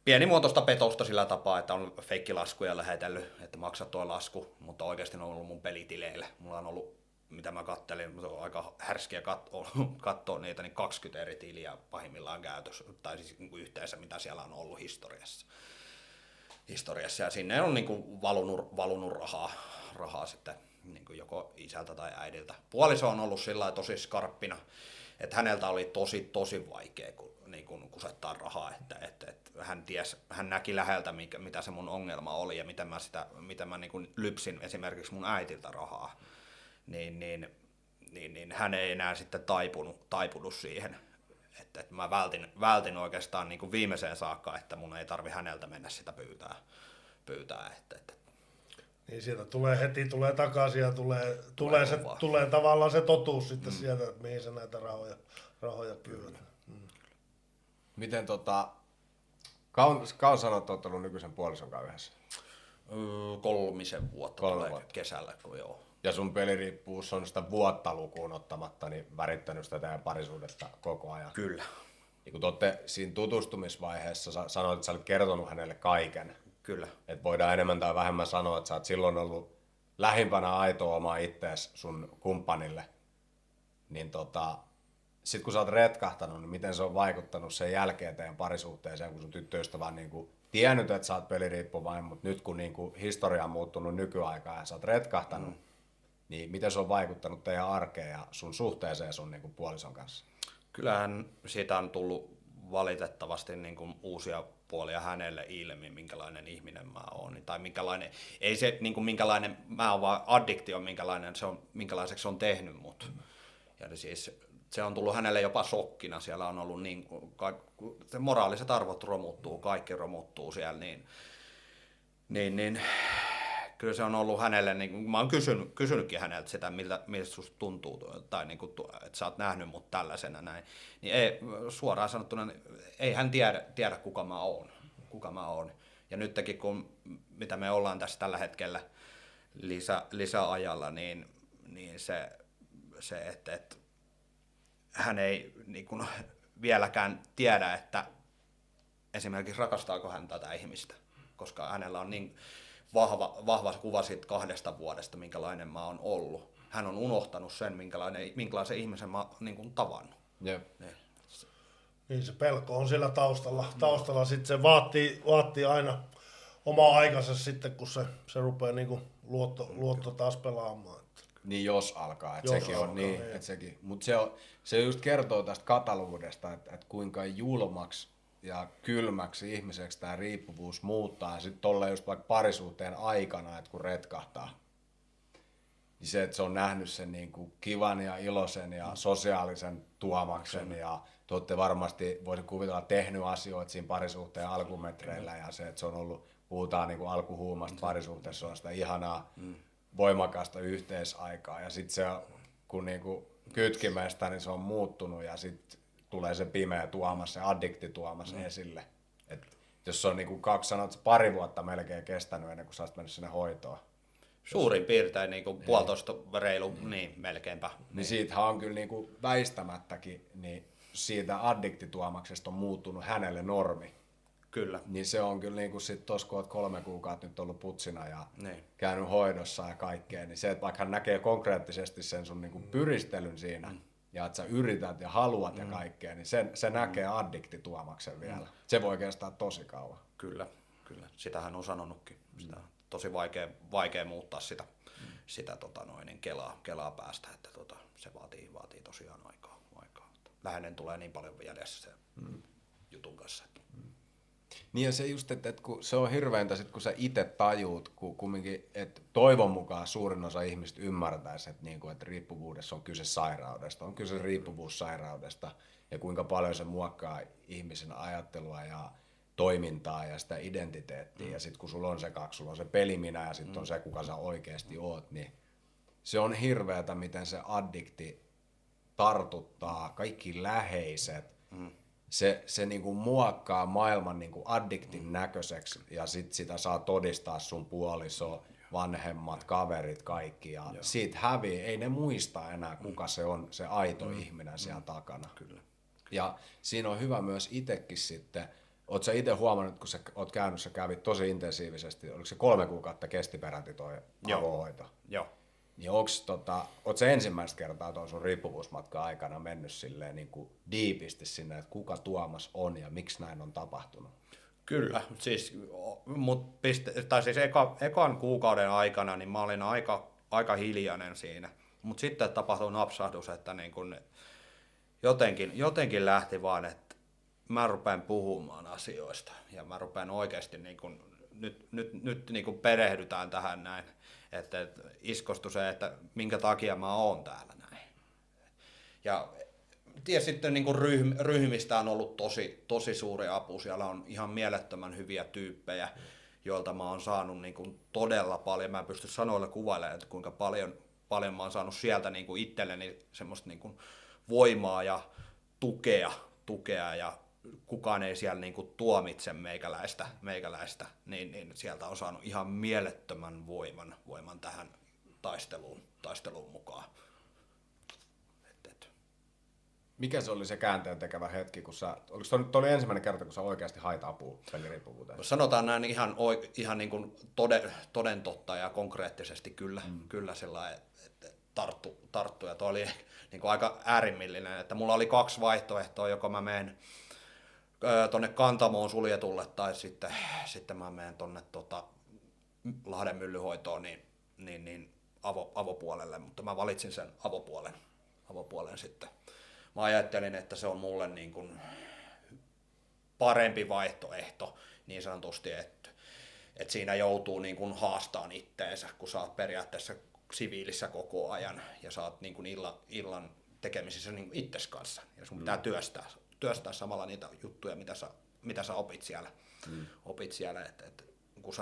pienimuotoista petosta sillä tapaa, että on feikkilaskuja lähetellyt, että maksa tuo lasku, mutta oikeasti ne on ollut mun pelitileillä. Mulla on ollut, mitä mä kattelin, mutta on aika härskiä katsoa niitä, niin 20 eri tiliä pahimmillaan käytössä, tai siis yhteensä mitä siellä on ollut historiassa. Ja sinne on niin kuin valunut rahaa sitten niin kuin joko isältä tai äidiltä. Puoliso on ollut sillä tosi skarppina, että häneltä oli tosi vaikea niin kuin kusettaa rahaa, että hän näki läheltä, mitä se mun ongelma oli ja miten mä niin kuin lypsin esimerkiksi mun äitiltä rahaa. Niin hän ei enää sitten taipunut siihen, että mä vältin oikeastaan niin kuin viimeiseen saakka, että mun ei tarvi häneltä mennä sitä pyytää. Niin sieltä tulee takaisin ja tulee tavallaan se totuus sitten sieltä, että mihin sä näitä rahoja pyydät. Miten kauan sanoit, että olet ollut nykyisen puolison kanssa yhdessä? 3 vuotta tulee kesällä, kun joo. Ja sun peliriippuvuus on sitä vuotta lukuun ottamatta, niin värittänyt sitä teidän parisuudetta koko ajan. Kyllä. Ja kun te olette siinä tutustumisvaiheessa, sanoit, että sä olet kertonut hänelle kaiken. Kyllä. Että voidaan enemmän tai vähemmän sanoa, että sä oot silloin ollut lähimpänä aitoa omaa ittees sun kumppanille. Niin sit kun sä oot retkahtanut, niin miten se on vaikuttanut sen jälkeen teidän parisuhteeseen, kun sun tyttöystävä on niin tiennyt, että sä oot peliriippuvainen, mutta nyt kun niin historia on muuttunut nykyaikaan ja sä oot retkahtanut, niin miten se on vaikuttanut teidän arkeen ja sun suhteeseen sun niin puolison kanssa? Kyllähän siitä on tullut valitettavasti niin kuin uusia puolia hänelle ilmi, minkälainen ihminen mä oon. Tai minkälainen, ei se niin kuin minkälainen mä oon, vaan addiktio, minkälaiseksi se on tehnyt mut. Ja siis se on tullut hänelle jopa shokkina. Siellä on ollut niin, se moraaliset arvot romuttuu, kaikki romuttuu siellä, niin kyllä se on ollut hänelle, niin mä oon kysynytkin häneltä sitä, miltä susta tuntuu, tai niin kuin, että sä oot nähnyt mut tällaisena näin. Niin ei, suoraan sanottuna, ei hän tiedä kuka mä oon. Ja nytkin kun, mitä me ollaan tässä tällä hetkellä lisäajalla, niin se että hän ei niin kuin vieläkään tiedä, että esimerkiksi rakastaako hän tätä ihmistä, koska hänellä on niin vahva kuva siitä 2 vuodesta, minkälainen mä oon ollut. Hän on unohtanut sen, minkälaisen ihmisen mä oon niin kuin tavannut. Jep. Niin se pelko on siellä taustalla. Sitten se vaatii oma aikansa sitten, kun se rupeaa niinku luotto taas pelaamaan. Niin jos alkaa, että Jos sekin alkaa, on niin, niin. että sekin. Mutta se just kertoo tästä kataluudesta, että kuinka julmaksi ja kylmäksi ihmiseksi tämä riippuvuus muuttaa. Ja sitten tolleen just vaikka parisuhteen aikana, että kun retkahtaa, niin se, että se on nähnyt sen niin kuin kivan ja iloisen ja sosiaalisen Tuomaksen ja te olette varmasti, voisin kuvitella, tehnyt asioita siinä parisuhteen alkumetreillä ja se, että se on ollut, puhutaan niin kuin alkuhuumasta parisuhteessa, on sitä ihanaa, voimakasta yhteisaikaa ja sitten se, kun niin kuin kytkimestä, niin se on muuttunut ja sitten tulee se pimeä Tuomas, se addikti Tuomas esille. Et jos se on niin kuin pari vuotta melkein kestänyt ennen kuin sä oot mennyt sinne hoitoon. Suurin piirtein niin kuin puolitoista reilu, niin melkeinpä. Niin siitähän on kyllä niin kuin väistämättäkin, niin siitä addiktituomaksesta on muuttunut hänelle normi. Kyllä. Niin se on kyllä niin kuin sit tos, kun oot 3 kuukautta nyt ollut putsina ja Niin. käynyt hoidossa ja kaikkea, niin se, että vaikka hän näkee konkreettisesti sen sun niin kuin pyristelyn siinä, ja että sä yrität ja haluat ja kaikkea, niin se näkee addiktituomaksen vielä. Se voi kestää tosi kauan. Kyllä. Sitähän on sanonutkin. Sitä on tosi vaikea muuttaa sitä niin kelaa päästä, että se vaatii tosiaan aikaa. Läheinen tulee niin paljon jäljessä sen jutun kanssa. Niin ja se just, että kun se on hirveintä sit, kun sä itse tajuut, kumminkin, että toivon mukaan suurin osa ihmistä ymmärtäisi, että, niinku, että riippuvuudessa on kyse sairaudesta, on kyse riippuvuussairaudesta ja kuinka paljon se muokkaa ihmisen ajattelua ja toimintaa ja sitä identiteettiä ja sitten kun sulla on se kaksi, sulla on se peliminä ja sitten on se, kuka sä oikeasti oot, niin se on hirveätä, miten se addikti tartuttaa kaikki läheiset. Se niinku muokkaa maailman niinku addiktin näköiseksi ja sit sitä saa todistaa sun puoliso, vanhemmat, kaverit, kaikki ja siitä hävii. Ei ne muista enää kuka se on, se aito ihminen siellä takana. Kyllä. Ja siinä on hyvä myös itsekin sitten, oot sä itse huomannut, kun sä oot käynyt, sä kävit tosi intensiivisesti, oliko se 3 kuukautta kesti peräti toi avohoito? Joo. Niin oot sä ensimmäistä kertaa tuon sun riippuvuusmatkan aikana mennyt silleen niin kuin diipisti sinne, että kuka Tuomas on ja miksi näin on tapahtunut? Kyllä, siis ekan kuukauden aikana niin mä olin aika hiljainen siinä, mutta sitten tapahtui napsahdus, että niin kun jotenkin lähti vaan, että mä rupean puhumaan asioista ja mä rupean oikeasti niin kun, nyt niin kun perehdytään tähän näin, että iskostui se, että minkä takia mä oon täällä näin. Ja sitten niin kuin ryhmistä on ollut tosi suuri apu. Siellä on ihan mielettömän hyviä tyyppejä, joilta mä oon saanut niin kuin todella paljon. Mä en pysty sanoilla kuvailemaan, että kuinka paljon mä oon saanut sieltä niin kuin itselleni semmoista niin kuin voimaa ja tukea ja kukaan ei siellä niin kuin tuomitse meikäläistä niin sieltä on saanut ihan mielettömän voiman tähän taisteluun mukaan. Mikä se oli se käänteen tekevä hetki, kun oliko toi oli ensimmäinen kerta, kun sä oikeasti hait apua peliriippuvuuteen? Sanotaan näin ihan niin kuin toden totta ja konkreettisesti kyllä sellainen, että tarttu ja toi oli niin kuin aika äärimmillinen, että mulla oli 2 vaihtoehtoa, joko mä menen tonne Kantamoon suljetulle tai sitten mä menen tonne Lahden myllyhoitoon niin avopuolelle, mutta mä valitsin sen avopuolen sitten. Mä ajattelin, että se on mulle niin kuin parempi vaihtoehto niin sanotusti, että siinä joutuu niin kuin haastamaan itteensä, kun sä oot periaatteessa siviilissä koko ajan ja sä oot niin kuin illan tekemisissä niin itses kanssa ja sun pitää työstää samalla niitä juttuja, mitä sä opit siellä, että kun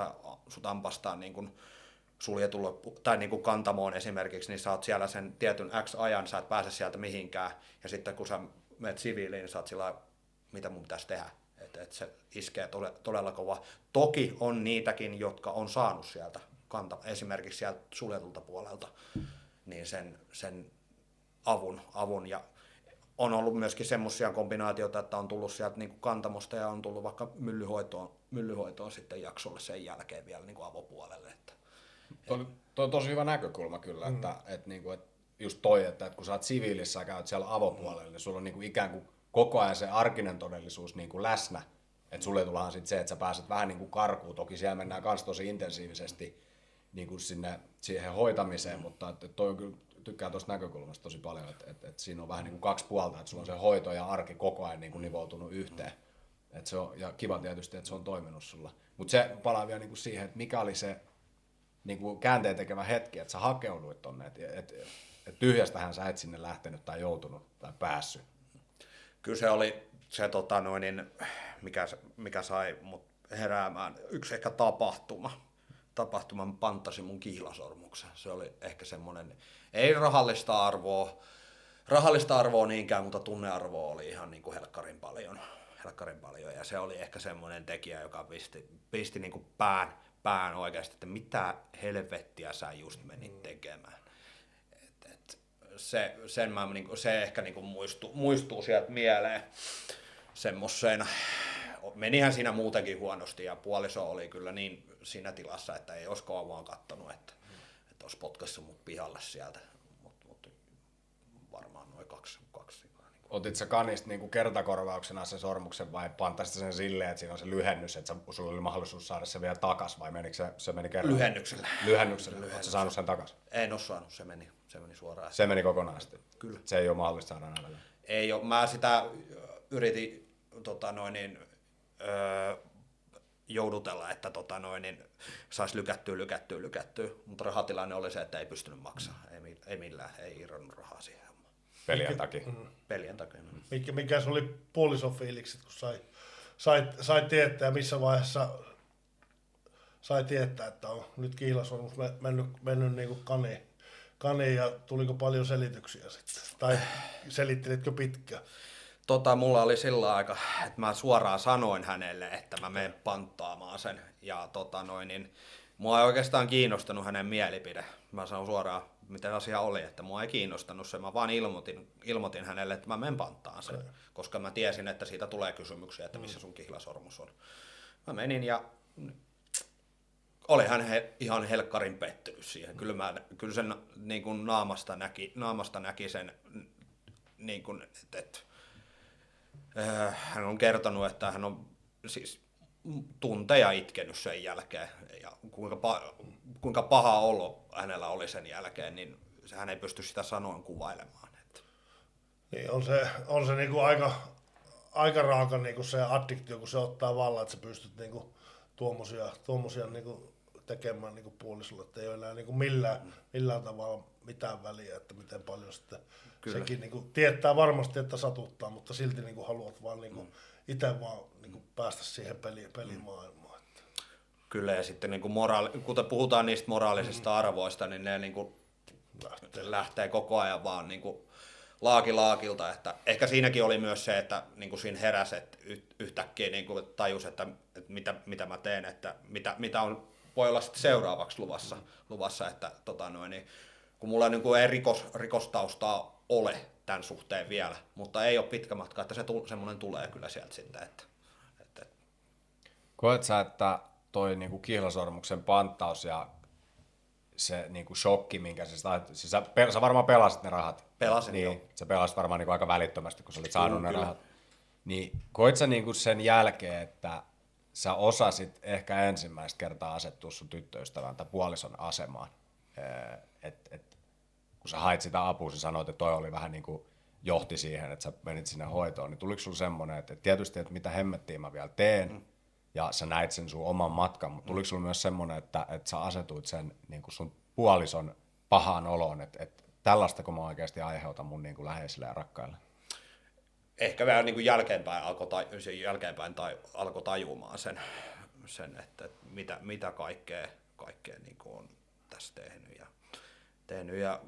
sut ampastaa niin kuin suljetulle tai niin kuin Kantamoon esimerkiksi, niin sä oot siellä sen tietyn X ajan, sä et pääse sieltä mihinkään ja sitten kun sä menet siviiliin, niin sä oot sillä mitä mun pitäisi tehdä, että se iskee todella kova. Toki on niitäkin, jotka on saanut sieltä esimerkiksi sieltä suljetulta puolelta, niin sen avun ja on ollut myöskin semmoisia kombinaatioita, että on tullut sieltä niin kuin Kantamosta ja on tullut vaikka myllyhoitoon sitten jaksolle sen jälkeen vielä niin kuin avopuolelle. Toi on tosi hyvä näkökulma kyllä, että niinku, että just toi, että kun sä oot siviilissä ja käyt siellä avopuolella, niin sulla on niinku ikään kuin koko ajan se arkinen todellisuus niinku läsnä. Et sulle tulehan sitten se, että sä pääset vähän niin kuin karkuun. Toki siellä mennään kans tosi intensiivisesti niin kuin siihen hoitamiseen, mutta toi on kyllä, tykkään tuosta näkökulmasta tosi paljon, että siinä on vähän niin kuin kaksi puolta, että sulla on se hoito ja arki koko ajan niin kuin nivoutunut yhteen. Et se on, ja kiva tietysti, että se on toiminut sulla. Mutta se palaa vielä niin kuin siihen, että mikä oli se niin kuin käänteen tekevä hetki, että sä hakeuduit tonne, että tyhjästähän sä et sinne lähtenyt tai joutunut tai päässyt. Kyllä se oli se, mikä sai mut heräämään. Yksi ehkä tapahtuma panttasi mun kihlasormuksen. Se oli ehkä semmoinen, ei rahallista arvoa niinkään, mutta tunnearvoa oli ihan niin kuin helkkarin paljon. Ja se oli ehkä semmoinen tekijä, joka pisti niin kuin pään oikeasti, että mitä helvettiä sä just menit tekemään. Se ehkä niin kuin muistuu sieltä mieleen semmoisena. Menihän siinä muutenkin huonosti ja puoliso oli kyllä niin siinä tilassa, että ei olisi kauan kattonut, että olisi potkaissut mut pihalle sieltä, mutta varmaan noin kaksi. Otit sä kanista niinku kertakorvauksena sen sormuksen vai pantasit sen silleen, että siinä on se lyhennys, että sulla oli mahdollisuus saada se vielä takas vai menikö se meni kerran? Lyhennyksellä. Ootko sä saanut sen takas? En ole saanut, se meni suoraan. Se meni kokonaisesti? Kyllä. Se ei ole mahdollista saada aina. Ei ole, mä sitä yritin joudutella, että saisi lykättyä, mutta rahatilanne oli se, että ei pystynyt maksamaan, ei millään, ei irronnut rahaa siihen. Pelien takia. Pelien takia. Mikä se oli puolison fiilikset, kun sai tietää, missä vaiheessa sai tietää, että on nyt kihlasormus mennyt niin kuin kaniin ja tuliko paljon selityksiä sitten? Tai selittelitkö pitkään? Mulla oli sillä aika, että mä suoraan sanoin hänelle, että mä menen panttaamaan sen. Ja mua ei oikeastaan kiinnostanut hänen mielipide. Mä sanoin suoraan, miten asia oli, että mua ei kiinnostanut se. Mä vaan ilmoitin hänelle, että mä menen panttaan sen. Koska mä tiesin, että siitä tulee kysymyksiä, että missä sun kihlasormus on. Mä menin ja oli hän ihan helkkarin pettynyt siihen. Kyllä sen niin kuin naamasta näki sen, niin kuin, että hän on kertonut, että hän on siis tunteja itkenyt sen jälkeen ja kuinka paha olo hänellä oli sen jälkeen, niin hän ei pysty sitä sanoin kuvailemaan. Niin on se niinku aika raaka niinku se addiktio, kun se ottaa vallan, että sä pystyt niinku tuommoisia niinku tekemään niinku puolisolle, että ei ole enää niinku millään tavalla mitään väliä, että miten paljon sitten kyllä. Sekin niinku tietää varmasti, että satuttaa, mutta silti niinku haluat vaan niinku itse vaan niinku päästä siihen pelimaailmaan. Kyllä, ja sitten niinku kuten puhutaan niistä moraalisista arvoista, niin ne niinku lähtee koko ajan vaan niinku laakilta, että ehkä siinäkin oli myös se, että niinku siinä heräsi, että yhtäkkiä niinku tajus, että mitä mä teen, että mitä on, voi olla sitten seuraavaksi luvassa että kun mulla niinku ei rikostaustaa ole tämän suhteen vielä, mutta ei ole pitkä matka, että semmoinen tulee kyllä sieltä sitten. Että. Koet sä, että toi niinku kihlasormuksen panttaus ja se niinku shokki, minkä siis sä varmaan pelasit ne rahat. Pelasin, niin, joo. Sä pelasit varmaan niinku aika välittömästi, kun sä olit saanut ne rahat. Niin koit sä niinku sen jälkeen, että sä osasit ehkä ensimmäistä kertaa asettua sun tyttöystävän tai puolison asemaan? Kun sä hait sitä apua, sä sanoit, että toi oli vähän niin kuin johti siihen, että sä menit sinne hoitoon, niin tuliko sulla semmoinen, että tietysti, että mitä hemmettiä mä vielä teen, ja sä näit sen sun oman matkan, mutta tuliko sulla myös semmoinen, että sä asetuit sen niin kuin sun puolison pahaan oloon, että tällaista kun mä oikeasti aiheutan mun niin kuin läheisille ja rakkaille? Ehkä vähän niin kuin jälkeenpäin alkoi tajumaan sen että mitä kaikkea niin kuin on tässä tehnyt. Ja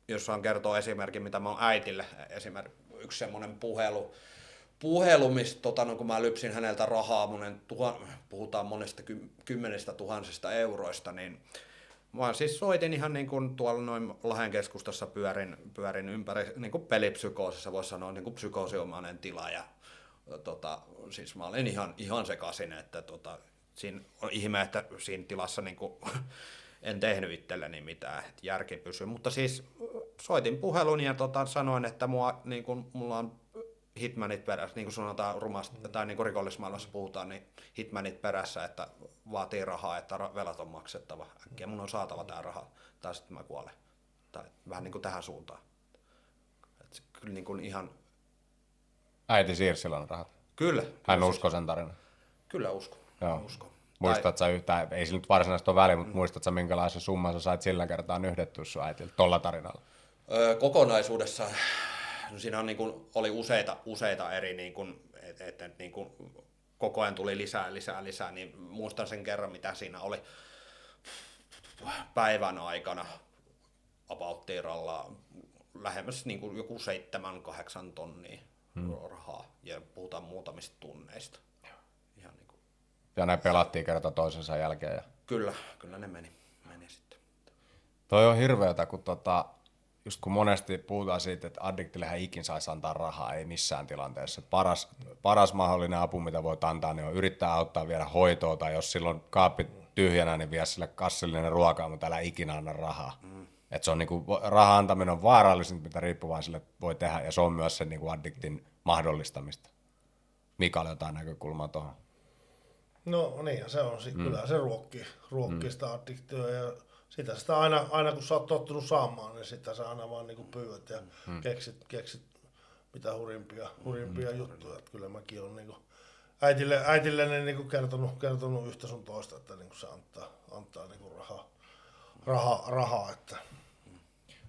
jos saan kertoa esimerkin, mitä mä oon äitille, esimerkiksi yksi semmoinen puhelu, mistä kun mä lypsin häneltä rahaa, puhutaan monesta 10 000 euroista, niin mä siis soitin ihan niin kuin tuolla noin Lahden keskustassa pyörin ympäri niin kuin pelipsykoosissa, voisi sanoa niin kuin psykoosiomainen tila, ja siis mä olin ihan sekaisin, että siinä on ihme, että siinä tilassa niin kuin en tehnyt itselleni mitään, että järki pysyy, mutta siis soitin puhelun ja sanoin, että mulla on hitmanit perässä, niin kuin sanotaan rumasti, tai niin kuin rikollismaailmassa puhutaan, niin hitmanit perässä, että vaatii rahaa, että velat on maksettava. Äkkiä mun on saatava tää raha, tai sitten mä kuolen. Tai vähän niin kuin tähän suuntaan. Et kyllä niin kuin ihan... Äiti siirsi silloin rahat. Kyllä. Hän uskoi sen tarinan. Kyllä uskon. Joo. Uskon. Muistatko sä yhtään, ei sillä nyt varsinaisesti ole väliä, mutta muistatko sä minkälaisen summan sä sait sillä kertaa nyhdettyä sun äitiltä tolla tarinalla? Kokonaisuudessa no siinä on, niin kuin, oli useita eri, niin kuin, et, niin kuin, koko ajan tuli lisää, niin muistan sen kerran, mitä siinä oli päivän aikana about lähemmäs niin kuin joku 7-8 tonnia rahaa, ja puhutaan muutamista tunneista. Ihan niin kuin. Ja ne pelattiin kerta toisensa jälkeen. Ja... Kyllä ne meni sitten. Toi on hirveetä, kun just kun monesti puhutaan siitä, että addiktillehän ikin saisi antaa rahaa, ei missään tilanteessa. Paras mahdollinen apu, mitä voit antaa, niin on yrittää auttaa viedä hoitoa, tai jos silloin kaappi tyhjänä, niin vie sille kassillinen ruokaa, mutta älä ikinä anna rahaa. Et se on niinku, rahan antaminen on vaarallisinta, mitä riippuvaiselle voi tehdä, ja se on myös sen niinku addiktin mahdollistamista. Mikael, jotain näkökulmaa tuohon. No niin, se on. Kyllä se ruokkii sitä addiktioa ja sitä aina kun sä oot tottunut saamaan, niin sitä sä aina vaan niinku pyydät ja keksit mitä hurimpia juttuja. Et kyllä mäkin on niinku äitille niinku kertonut yhtä sun toista, että niinku se antaa niinku rahaa, että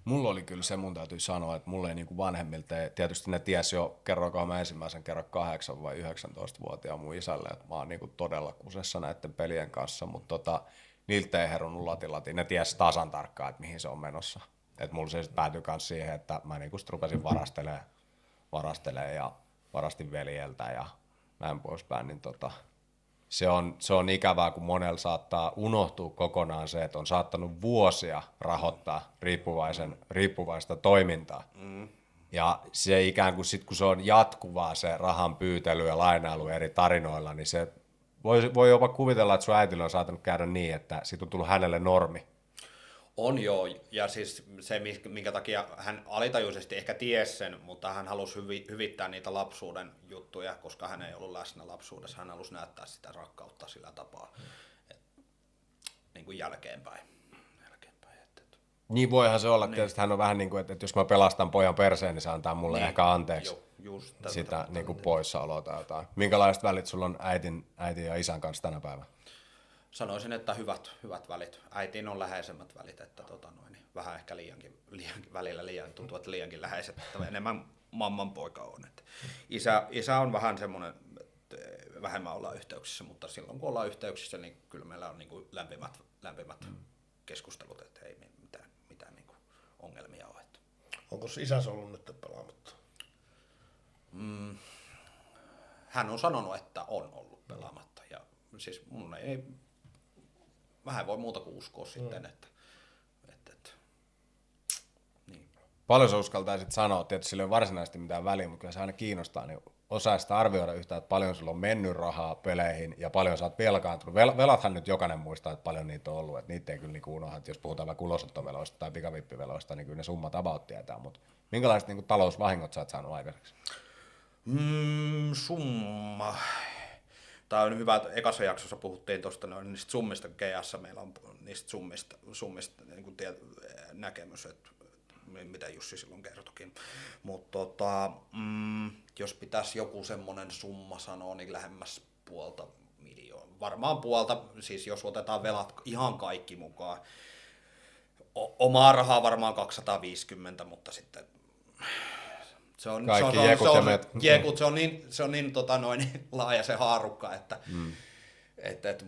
Mulla oli kyllä se, mun täytyy sanoa, että mulla ei niinku vanhemmilta, tietysti ne tiesi jo, kerroinkohan mä ensimmäisen kerran 8- vai 19-vuotiaan mun isälle, että mä oon niinku todella kusessa näiden pelien kanssa, mutta niiltä ei herunut latilati, ne tiesi tasan tarkkaan, että mihin se on menossa. Et mulla se sitten päätyi myös siihen, että mä niinku rupesin varastelemaan ja varastin veljeltä ja näin poispäin, niin se on ikävää, kun monella saattaa unohtua kokonaan se, että on saattanut vuosia rahoittaa riippuvaista toimintaa. Ja se ikään kuin sit, kun se on jatkuvaa se rahan pyytely ja lainailu eri tarinoilla, niin se voi jopa kuvitella, että sun äitillä on saattanut käydä niin, että siitä on tullut hänelle normi. On joo, ja siis se, minkä takia hän alitajuisesti ehkä tiesi sen, mutta hän halusi hyvittää niitä lapsuuden juttuja, koska hän ei ollut läsnä lapsuudessa. Hän halusi näyttää sitä rakkautta sillä tapaa, niin kuin jälkeenpäin. Niin voihan se olla, niin. Tietysti hän on vähän niin kuin, että jos mä pelastan pojan perseen, niin se antaa mulle ehkä anteeksi sitä niin kuin poissaoloa tai jotain. Minkälaiset välit sulla on äitin ja isän kanssa tänä päivänä? Sanoisin, että hyvät välit. Äitiin on läheisemmät välit, että vähän ehkä välillä tuntuu, että liiankin läheiset, että enemmän mamman poika on. Että isä on vähän semmoinen, vähemmän ollaan yhteyksissä, mutta silloin kun ollaan yhteyksissä, niin kyllä meillä on niin kuin lämpimät keskustelut, että ei mitään niin kuin ongelmia ole. Onko isänsä ollut nyt pelaamatta? Hän on sanonut, että on ollut pelaamatta. Ja siis mun ei vähän voi muuta kuin uskoa sitten, että niin. Paljon sä uskaltaisit sanoa, tietysti sillä ei ole varsinaisesti mitään väliä, mutta kyllä se aina kiinnostaa, niin osaa sitä arvioida yhtään, että paljon sulla on mennyt rahaa peleihin ja paljon sä oot velkaantunut. Velathan nyt jokainen muistaa, että paljon niitä on ollut, että niitä ei kyllä niinku unohda, että jos puhutaan vaikka ulosottoveloista tai pikavippiveloista, niin kyllä ne summat about tietää, mutta minkälaiset niinku talousvahingot sä oot saanut aikaiseksi? Summa. Tämä on hyvä, että ekassa jaksossa puhuttiin tuosta niistä summista, GS meillä on niistä summista niin kuin näkemys, että mitä Jussi silloin kertokin. Mutta jos pitäisi joku semmoinen summa sanoa, niin lähemmäs puolta miljoonaa. Varmaan puolta, siis jos otetaan velat ihan kaikki mukaan. Omaa rahaa varmaan 250, mutta sitten se on niin laaja se haarukka, että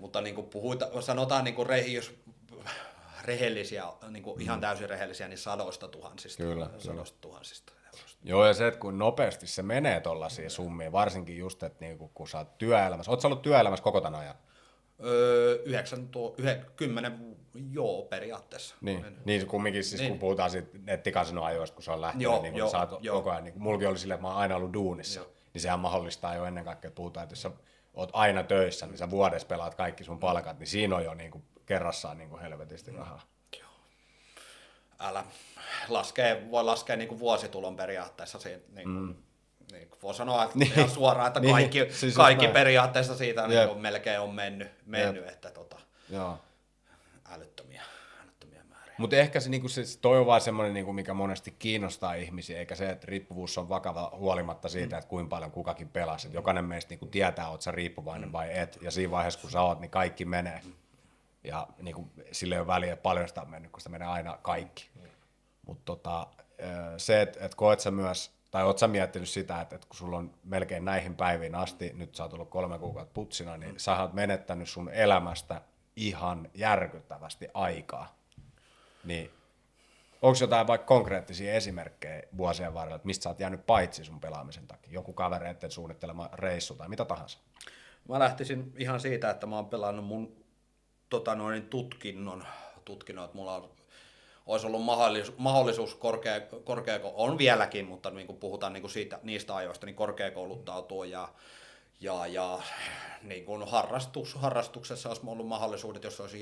mutta niin kuin sanotaan niin kuin jos rehellisiä, niin kuin ihan täysin rehellisiä, niin sadoista tuhansista. Kyllä. Tuhansista. Joo, ja se, että kun nopeasti se menee tollaisia summia, varsinkin just, että niinku, kun sä oot työelämässä. Ootko sä ollut työelämässä koko tämän ajan? 10, joo, periaatteessa. Niin kumminkin, siis kun puhutaan siitä nettikasinoajoista, kun se on lähtenyt, niin kun sä oot koko ajan, niin mullakin oli silleen, että mä oon aina ollut duunissa, niin sehän mahdollistaa jo ennen kaikkea, puhutaan, että jos sä oot aina töissä, niin sä vuodessa pelaat kaikki sun palkat, niin siinä on jo niin kuin kerrassaan niin kuin helvetisti rahaa. Älä voi laskea niin kuin vuositulon periaatteessa siitä, niin Niin, voi sanoa että Niin. ihan suoraan, että Niin, kaikki, siis kaikki näin. periaatteessa siitä Jep. niin kuin melkein on mennyt että Joo. älyttömiä määriä. Mutta ehkä se, niinku, toi on vaan semmoinen, niinku, mikä monesti kiinnostaa ihmisiä, eikä se, että riippuvuus on vakava huolimatta siitä, että kuinka paljon kukakin pelasi. Et jokainen meistä niinku, tietää, oot sä riippuvainen vai et, ja siinä vaiheessa, kun sä oot, niin kaikki menee. Ja niinku, sille ei ole väliä, että paljon sitä on mennyt, kun sitä menee aina kaikki. Mutta se, että koet sä myös, tai oot sä miettinyt sitä, että kun sulla on melkein näihin päiviin asti, nyt sä oot ollut 3 kuukautta putsina, niin sä oot menettänyt sun elämästä ihan järkyttävästi aikaa. Niin onko jotain vaikka konkreettisia esimerkkejä vuosien varrella, että mistä sä oot jäänyt paitsi sun pelaamisen takia? Joku kavereiden suunnittelema reissu tai mitä tahansa? Mä lähtisin ihan siitä, että mä oon pelannut mun tutkinnon, että mulla olisi ollut mahdollisuus on vieläkin, mutta niin kuin puhutaan niin kuin niistä ajoista, niin korkeakouluttautua ja niin kuin harrastuksessa olisi ollut mahdollisuudet, jos olisin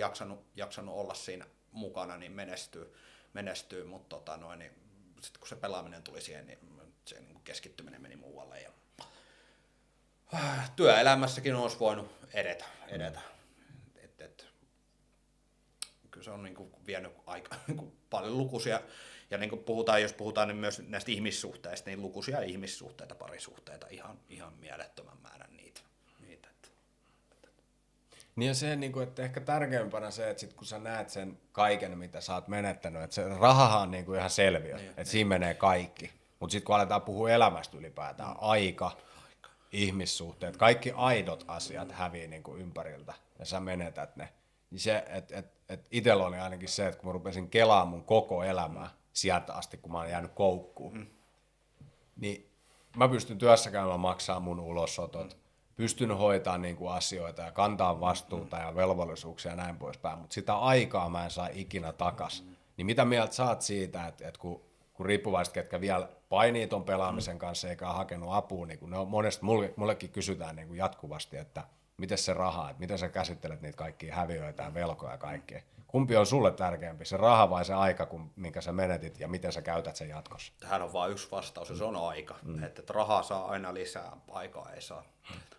jaksanut olla siinä mukana, niin menestyy mutta niin sitten kun se pelaaminen tuli siihen, niin se niin kuin keskittyminen meni muualle ja työelämässäkin olisi voinut edetä. Kyllä se on niin kuin vienyt aika niin kuin paljon lukuisia, ja niin kuin jos puhutaan niin myös näistä ihmissuhteista, niin lukuisia ihmissuhteita, parisuhteita, ihan mielettömän määrän niitä. Niin ja se, että ehkä tärkeimpänä se, että sit kun sä näet sen kaiken, mitä sä oot menettänyt, että se rahahan on niin ihan selviö, että siinä menee kaikki. Mutta sitten kun aletaan puhua elämästä ylipäätään, aika, ihmissuhteet, kaikki aidot asiat hävii niin kuin ympäriltä ja sä menetät ne. Niin se, että itsellä oli ainakin se, että kun mä rupesin kelaamaan mun koko elämää sieltä asti, kun mä oon jäänyt koukkuun, niin mä pystyn työssä käymään maksaa mun ulosotot, pystyn hoitamaan niin kuin asioita ja kantaa vastuuta ja velvollisuuksia ja näin poispäin, mutta sitä aikaa mä en saa ikinä takas. Niin mitä mieltä sä oot siitä, että kun riippuvaiset, ketkä vielä painii ton pelaamisen kanssa eikä ole hakenut apua, niin kun ne on monesti, mullekin kysytään niin kuin jatkuvasti, että miten se raha, että miten sä käsittelet niitä kaikkia häviöitä ja velkoja ja kaikkea. Kumpi on sulle tärkeämpi, se raha vai se aika, minkä sä menetit ja miten sä käytät sen jatkossa? Tähän on vain yksi vastaus ja se on aika. Että rahaa saa aina lisää, aikaa ei saa.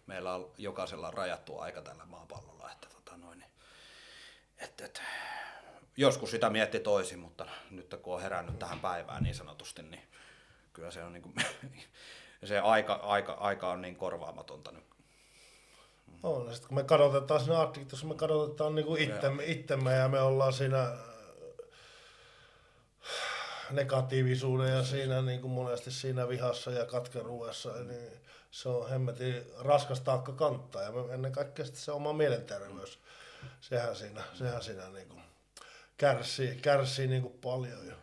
Meillä on jokaisella rajattu aika tällä maapallolla. Joskus sitä mietti toisin, mutta nyt kun on herännyt tähän päivään niin sanotusti, niin kyllä se on niin kuin, se aika on niin korvaamatonta nyt. No, ja sitten kun me kadotetaan siinä Addiktiossa, me kadotetaan niinku itsemme ja me ollaan siinä negatiivisuuden ja siinä niinku monesti siinä vihassa ja katkeruudessa, niin se on hemmetin raskas taakka kantaa ja ennen kaikkea sitten se oma mielenterveys, sehän siinä niinku kärsii niinku paljon. Ja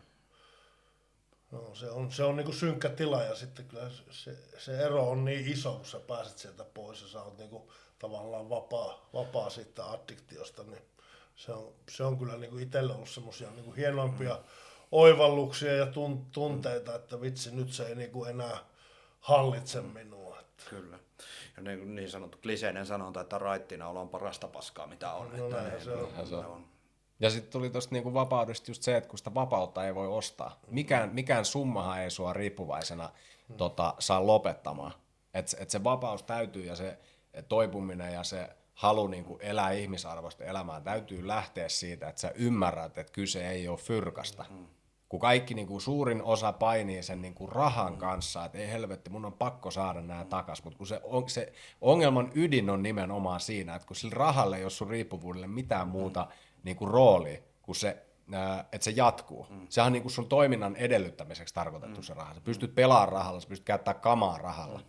no, se on niinku synkkä tila ja sitten kyllä se ero on niin iso, kun sä pääset sieltä pois ja sä oot niinku tavallaan vapaa siitä addiktiosta, niin se on kyllä niinku itselle ollut semmosia niinku hienoimpia oivalluksia ja tunteita, että vitsi, nyt se ei niinku enää hallitse minua. Että. Kyllä. Ja niin sanottu kliseinen sanonta, että raittina on parasta paskaa mitä on. No, että se on. Ja sitten tuli tuosta niinku vapaudesta just se, että kun sitä vapautta ei voi ostaa. Mikään summahan ei sua riippuvaisena saa lopettamaan. Et se vapaus täytyy ja se toipuminen ja se halu niinku elää ihmisarvoista elämää täytyy lähteä siitä, että sä ymmärrät, että kyse ei ole fyrkasta. Kun kaikki niinku suurin osa painii sen niinku rahan kanssa, että ei helvetti, mun on pakko saada nämä takas, mutta kun se ongelman ydin on nimenomaan siinä, että kun sillä rahalle ei ole sun riippuvuudelle mitään muuta niinku roolia, kuin se, että se jatkuu. Sehän on niinku sun toiminnan edellyttämiseksi tarkoitettu se raha. Sä pystyt pelaamaan rahalla, sä pystyt käyttämään kamaa rahalla,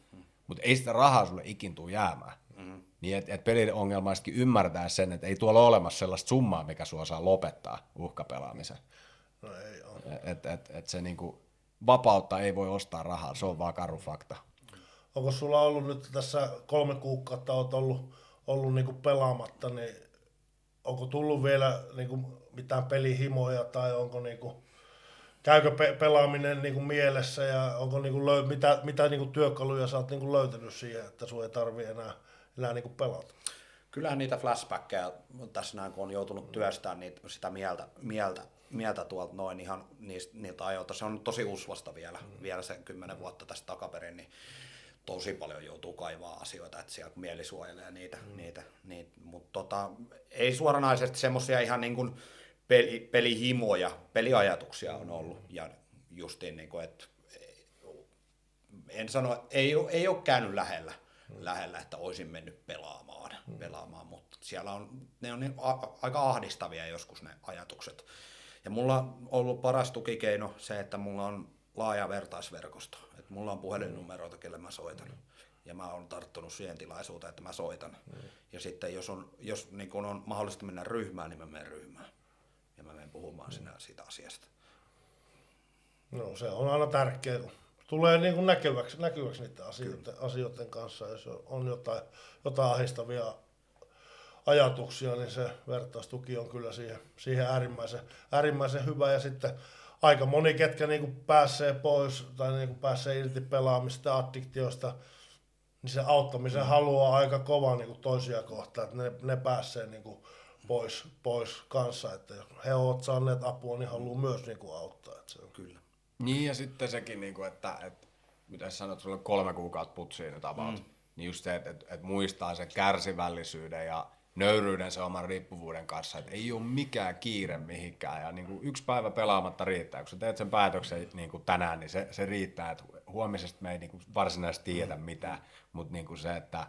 mutta ei sitä rahaa sulle ikin tule jäämään. Niin että peliongelmaisitkin ymmärtää sen, että ei tuolla ole olemassa sellaista summaa, mikä sua saa lopettaa uhkapelaamisen. No ei ole. Et se niinku, vapautta ei voi ostaa rahalla, se on vaan karu fakta. Onko sulla ollut nyt tässä 3 kuukautta oot ollut niinku pelaamatta, niin onko tullut vielä niinku mitään pelihimoja tai onko niinku, käykö pelaaminen niinku mielessä ja onko niinku mitä niinku työkaluja sä oot niinku löytänyt siihen, että sun ei tarvii enää niinku pelata? Kyllähän niitä flashbackkejä tässä näin, kun on joutunut työstämään sitä mieltä tuolta noin ihan niiltä ajoilta. Se on tosi usvasta vielä se 10 vuotta tästä takaperin, niin tosi paljon joutuu kaivaa asioita, että siellä mieli suojelee niitä. Mutta ei suoranaisesti semmoisia ihan niin kuin pelihimoja, peliajatuksia on ollut. Ja justiin niin kuin, että en sano, ei ole käynyt lähellä, että olisin mennyt pelaamaan, mutta siellä ne on aika ahdistavia joskus ne ajatukset. Ja mulla on ollut paras tukikeino se, että mulla on laaja vertaisverkosto. Että mulla on puhelinnumeroita, kelle mä soitan. Ja mä oon tarttunut siihen tilaisuuteen, että mä soitan. Ja sitten jos niin kun on mahdollista mennä ryhmään, niin mä menen ryhmään. Ja mä menen puhumaan siitä asiasta. No se on aina tärkeää, kun tulee niin kuin näkyväksi niiden asioiden kanssa. Jos on jotain ahdistavia ajatuksia, niin se vertaistuki on kyllä siihen äärimmäisen hyvä. Ja sitten aika moni, ketkä niin kuin pääsee pois tai niin kuin pääsee irti pelaamista, addiktioista, niin se auttamisen haluaa aika kova niin kuin toisia kohtaan, että ne pääsee niin kuin pois kanssa. Että jos he ovat saaneet apua, niin haluaa myös niin kuin auttaa. Että se on Kyllä. Niin ja sitten sekin, että mitä sanot, sulla on 3 kuukautta putsiin nyt about, niin just se, että muistaa sen kärsivällisyyden ja nöyryyden se oman riippuvuuden kanssa, että ei ole mikään kiire mihinkään ja niin kuin 1 päivä pelaamatta riittää. Kun sä teet sen päätöksen niin kuin tänään, niin se riittää, että huomisesta me ei niin kuin varsinaisesti tiedä mitään, mutta niin kuin se, että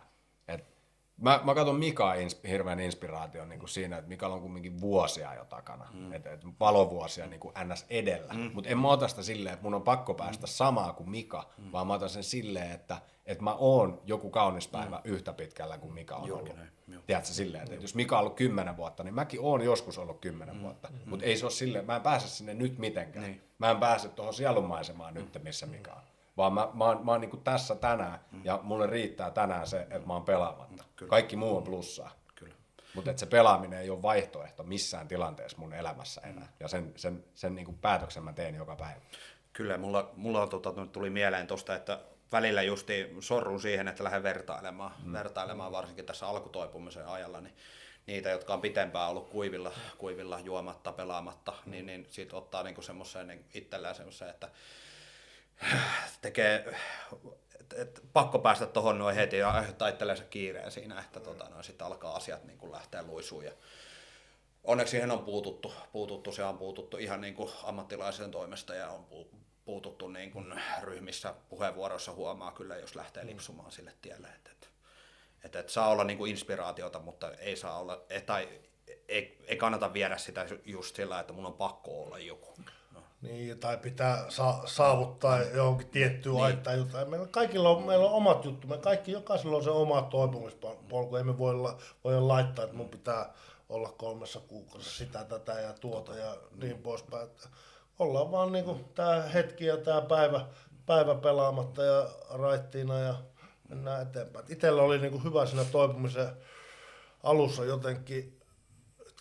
mä katson Mikaa hirveän inspiraation niin kuin siinä, että Mikalla on kumminkin vuosia jo takana, että valovuosia niin kuin NS edellä, mutta en mä ota sitä silleen, että mun on pakko päästä samaa kuin Mika, vaan mä otan sen silleen, että mä oon joku kaunis päivä yhtä pitkällä kuin Mika on ollut. Tiedätkö silleen, että jos Mika on ollut 10 vuotta, niin mäkin oon joskus ollut 10 vuotta, mutta ei se ole silleen, mä en pääse sinne nyt mitenkään. Niin. Mä en pääse tuohon sielunmaisemaan nyt, missä Mika on. Vaan mä oon niin kuin tässä tänään ja mulle riittää tänään se, että mä oon pelaamatta. Kyllä. Kaikki muu on plussaa. Mutta se pelaaminen ei ole vaihtoehto missään tilanteessa mun elämässä enää. Ja sen niin kuin päätöksen mä teen joka päivä. Kyllä, mulla tuli mieleen tuosta, että välillä justi sorrun siihen, että lähden vertailemaan varsinkin tässä alkutoipumisen ajalla, niin niitä, jotka on pitempään ollut kuivilla juomatta, pelaamatta, niin siitä ottaa niinku semmoiseen niin itsellään semmoiseen, että tekee, pakko päästä tuohon noin heti ja aiheuttaa itsellensä kiireen siinä, että sitten alkaa asiat niin kuin lähteä luisuun. Ja onneksi siihen on puututtu ihan niin kuin ammattilaisen toimesta ja on puututtu niin kuin ryhmissä, puheenvuoroissa huomaa kyllä, jos lähtee lipsumaan sille tielle. Että saa olla niin kuin inspiraatiota, mutta ei saa olla, ei kannata viedä sitä just sillä, että mun on pakko olla joku. Niin, tai pitää saavuttaa johonkin tiettyyn aittaan jotain. Meillä on omat juttu. Jokaisella on se oma toipumispolku. Ei me voi laittaa, että mun pitää olla 3 kuukaudessa sitä, tätä ja tuota ja niin poispäin. Että ollaan vaan niinku tää hetki ja tää päivä pelaamatta ja raittiina ja mennään eteenpäin. Itellä oli niinku hyvä siinä toipumisen alussa jotenkin,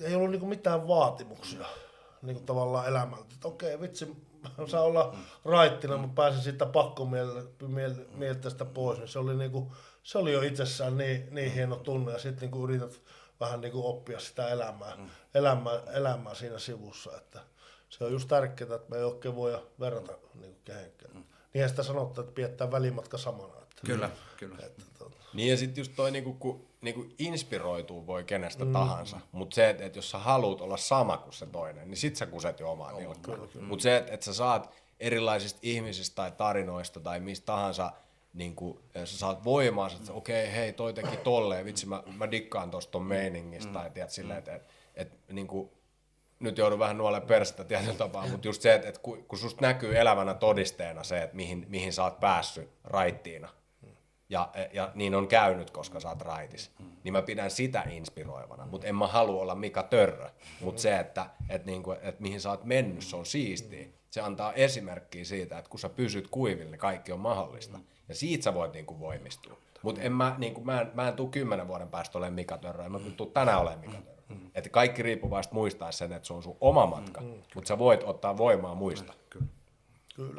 ei ollut niinku mitään vaatimuksia. Niin kuin tavallaan elämältä, että okei, vitsi, saa olla raittina, mutta pääsin siitä pakkomielteestä pois, niin se oli jo itsessään niin hieno tunne, ja sitten niin yrität vähän niin kuin oppia sitä elämää siinä sivussa, että se on just tärkeää, että me ei oikein voi verrata niin kuin kehenkään. Niinhän sitä sanottaa, että pidetään välimatka samana. Että, kyllä. Niin ja sitten just toi niinku inspiroituu voi kenestä tahansa, mutta se, että jos sä haluat olla sama kuin se toinen, niin sit sä kuset jo omaan nilkkaan. Mutta se, että sä saat erilaisista ihmisistä tai tarinoista tai mistä tahansa, niinku, sä saat voimaa, että okei, hei, toi teki tolleen, vitsi mä dikkaan tosta ton meiningistä, tai tiedät silleen, että niinku, nyt joudun vähän nuoleen persettä tietyllä tapaa, mutta just se, että kun susta näkyy elävänä todisteena se, että mihin sä oot päässyt raittiina, ja niin on käynyt, koska sä oot raitis, niin mä pidän sitä inspiroivana, mutta en mä halua olla Mika Törrö, mutta se, että mihin sä oot mennyt, se on siistiä. Se antaa esimerkkiä siitä, että kun sä pysyt kuiville, niin kaikki on mahdollista, ja siitä sä voit niinku voimistua. Mutta mä en tuu 10 vuoden päästä olemaan Mika Törrö, en mä tuu tänään olemaan Mika Törrö. Että kaikki riippuu vasta muistaa sen, että se on sun oma matka, mutta sä voit ottaa voimaa muista.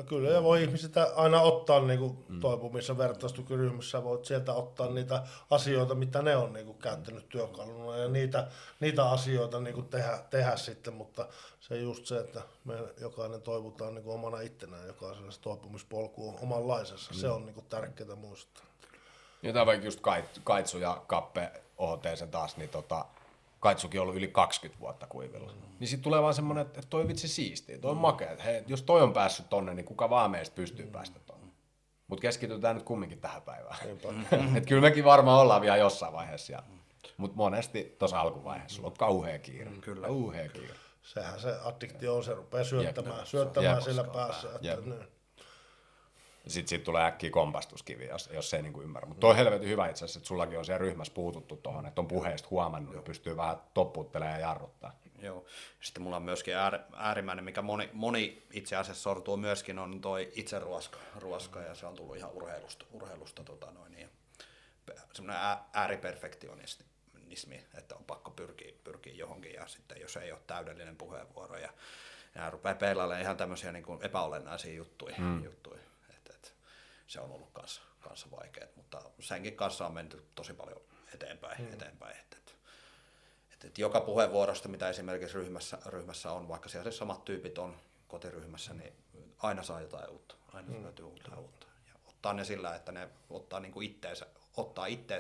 Kyllä, ja voi ihmisiltä aina ottaa niinku toipumissa vertaistukyryhmissä, voit sieltä ottaa niitä asioita, mitä ne on niinku käyttänyt työkaluna ja niitä asioita niinku tehdä sitten, mutta se just se, että me jokainen toivutaan niinku omana ittenään, jokaisella se toipumispolku on omanlaisensa, se on niinku tärkeää muistaa. Jotain vaikka just Kaitsu ja Kappe OT taas, niin Kaitsukin on ollut yli 20 vuotta kuivilla. Niin sit tulee vaan semmonen, että toi vitsi siistiä, toi on makea, että hei, jos toi on päässyt tonne, niin kuka vaan meistä pystyy päästä tonne. Mut keskitytään nyt kumminkin tähän päivään. Et kyllä mekin varmaan ollaan vielä jossain vaiheessa siellä. Mut monesti tuossa alkuvaiheessa sulla on kauhea kiire. Kyllä. Kauhea kiire. Sehän se addiktio on, se rupeaa syöttämään siellä päässä. Sitten tulee äkkiä kompastuskivi, jos se ei niinku ymmärrä. Mutta toi on helvetin hyvä itse asiassa, että sullakin on siellä ryhmässä puututtu tuohon, että on puheesta huomannut ja pystyy vähän toppuuttelemaan ja jarruttaa. Joo. Sitten mulla on myöskin äärimmäinen, mikä moni itse asiassa sortuu myöskin, on toi itseruoska ja se on tullut ihan urheilusta semmoinen ääriperfektionismi, että on pakko pyrkiä johonkin ja sitten jos ei ole täydellinen puheenvuoro ja rupeaa peilailemaan ihan tämmöisiä niin kuin epäolennaisia juttuja. Se on ollut kanssa vaikeaa, mutta senkin kanssa on menty tosi paljon eteenpäin. Joka puheenvuorosta, mitä esimerkiksi ryhmässä on, vaikka siellä samat tyypit on kotiryhmässä, niin aina saa jotain uutta. Aina löytyy uutta. Ja ottaa ne sillä, että ne ottaa niinku itteensä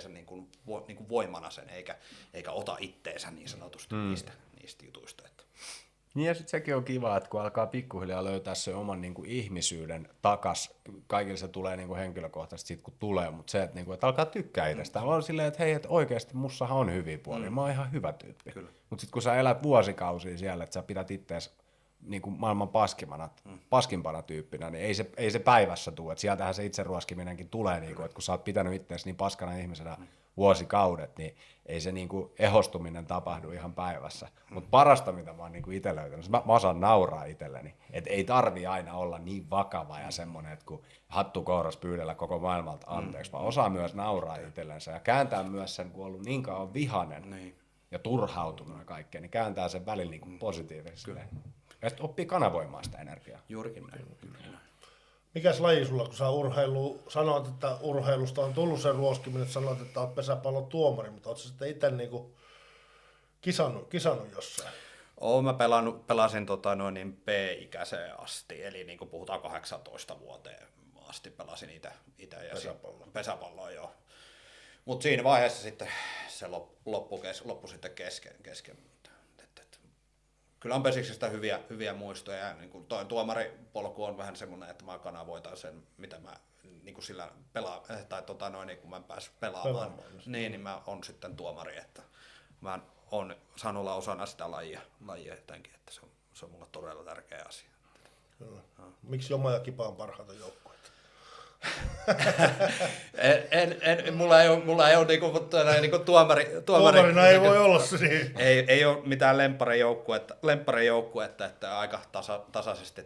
niinku voimana sen, eikä ota itteensä niin sanotusti niistä jutuista. Niin ja sitten sekin on kiva, että kun alkaa pikkuhiljaa löytää se oman niinku ihmisyyden takas, kaikille se tulee niinku henkilökohtaisesti siitä kun tulee, mutta se, että niinku, et alkaa tykkää itsestään, on silleen, että hei, että oikeasti mussahan on hyviä puolia, mä oon ihan hyvä tyyppi. Mutta sitten kun sä elät vuosikausia siellä, että sä pidät ittees niinku maailman paskimpana tyyppinä, niin ei se päivässä tule, että sieltähän se itseruoskiminenkin tulee, niinku, että kun sä oot pitänyt ittees niin paskana ihmisenä vuosikaudet, niin ei se niinku ehostuminen tapahdu ihan päivässä. Mutta parasta, mitä mä oon niinku itse löytänyt, mä osaan nauraa itselleni. Että ei tarvi aina olla niin vakava ja semmoinen, että kun hattu kouras pyydellä koko maailmalta anteeksi, vaan osaa myös nauraa itsellensä ja kääntää myös sen, kun on ollut niin kauan vihanen ja turhautunut ja kaikkea, niin kääntää sen välillä niinku positiivisesti. Ja sitten oppii kanavoimaan sitä energiaa. Juurikin näin. Mikäs laji sulla, kun sä sanoit, että urheilusta on tullut sen ruoskiminen, että sanoit, että olet pesäpallon tuomari, mutta ootko sitten itse niinku kisannut jossain? Oon mä pelasin B-ikäiseen asti, eli niin kuin puhutaan 18 vuoteen asti pelasin itse ja pesäpalloa joo. Mutta siinä vaiheessa sitten se loppui sitten kesken. Kyllä on Pesiksestä hyviä muistoja ja niin kuin tuomaripolku on vähän semmoinen, että mä kanavoitan sen, mitä mä niin kuin sillä kun mä en päässyt pelaamaan, niin mä on sitten tuomari, että mä on saanut olla osana sitä lajia jotenkin, että se on mulle todella tärkeä asia. Kyllä. Miksi Joma ja Kipa on parhaita joukkueita? Mulla ei ole niinku tuomarina ei voi olla se niin. Ei ole mitään lempparejoukkuetta, että aika tasaisesti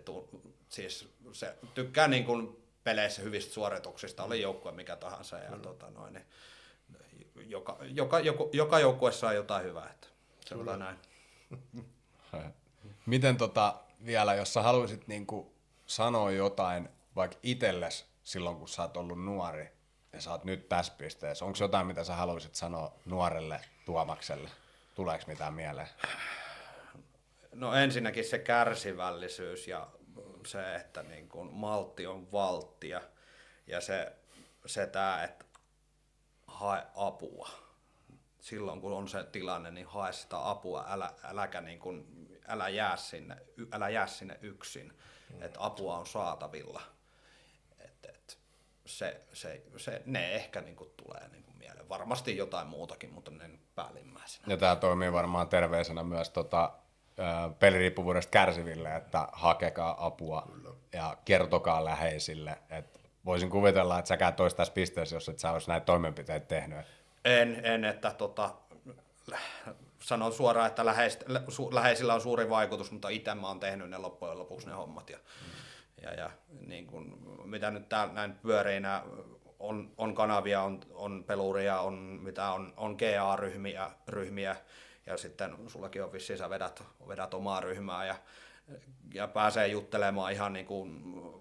siis se tykkää niin kuin peleissä hyvistä suorituksista, oli joukkue mikä tahansa ja joka joukkueessa on jotain hyvää, että sanotaan näin. Miten vielä, jos sä haluaisit niinku sanoa jotain vaikka itsellesi silloin, kun sä oot ollut nuori ja sä oot nyt tässä pisteessä, onko jotain, mitä sä haluaisit sanoa nuorelle Tuomakselle? Tuleeko mitään mieleen? No ensinnäkin se kärsivällisyys ja se, että niin kuin maltti on valttia ja se tää, että hae apua. Silloin kun on se tilanne, niin hae sitä apua, älä jää sinne yksin, että apua on saatavilla. Ne ehkä niinku tulee niinku mieleen. Varmasti jotain muutakin, mutta ne päällimmäisenä. Ja tämä toimii varmaan terveisenä myös peliriippuvuudesta kärsiville, että hakekaa apua ja kertokaa läheisille. Et voisin kuvitella, että säkään tois tässä pisteessä, jos et sä olisi näitä toimenpiteitä tehnyt. Että sanon suoraan, että läheisillä on suuri vaikutus, mutta itse mä oon tehnyt ne loppujen lopuksi ne hommat. Ja niin kuin, mitä nyt täällä näin pyörii, on kanavia, on peluria, on GA-ryhmiä ja sitten sullakin on vissiin, sä vedät omaa ryhmää ja pääsee juttelemaan ihan niin kuin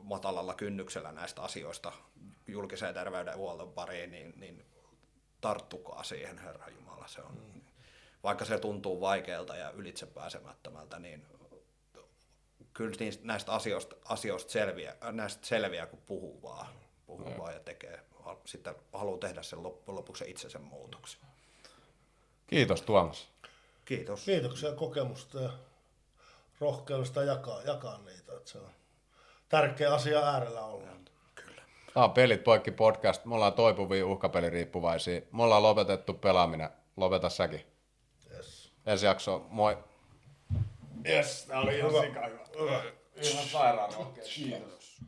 matalalla kynnyksellä näistä asioista julkiseen terveydenhuollon pariin, niin tarttukaa siihen, Herra Jumala. Se on, vaikka se tuntuu vaikealta ja ylitsepääsemättömältä, niin kyllä näistä asioista selviää, kun puhuu vaan ja tekee. Sitten haluaa tehdä sen loppujen lopuksi itse sen muutoksen. Kiitos Tuomas. Kiitos. Kiitoksia kokemusta ja rohkeudesta jakaa niitä. Että se on tärkeä asia äärellä olla. Kyllä. Tämä on Pelit poikki podcast. Me ollaan toipuvia uhkapeliriippuvaisia. Me ollaan lopetettu pelaaminen. Lopeta säkin. Yes. Ensi jakso, moi. Yes, tää oli ihan sika hyvä. Ihan sairaan rohkea. Kiitos.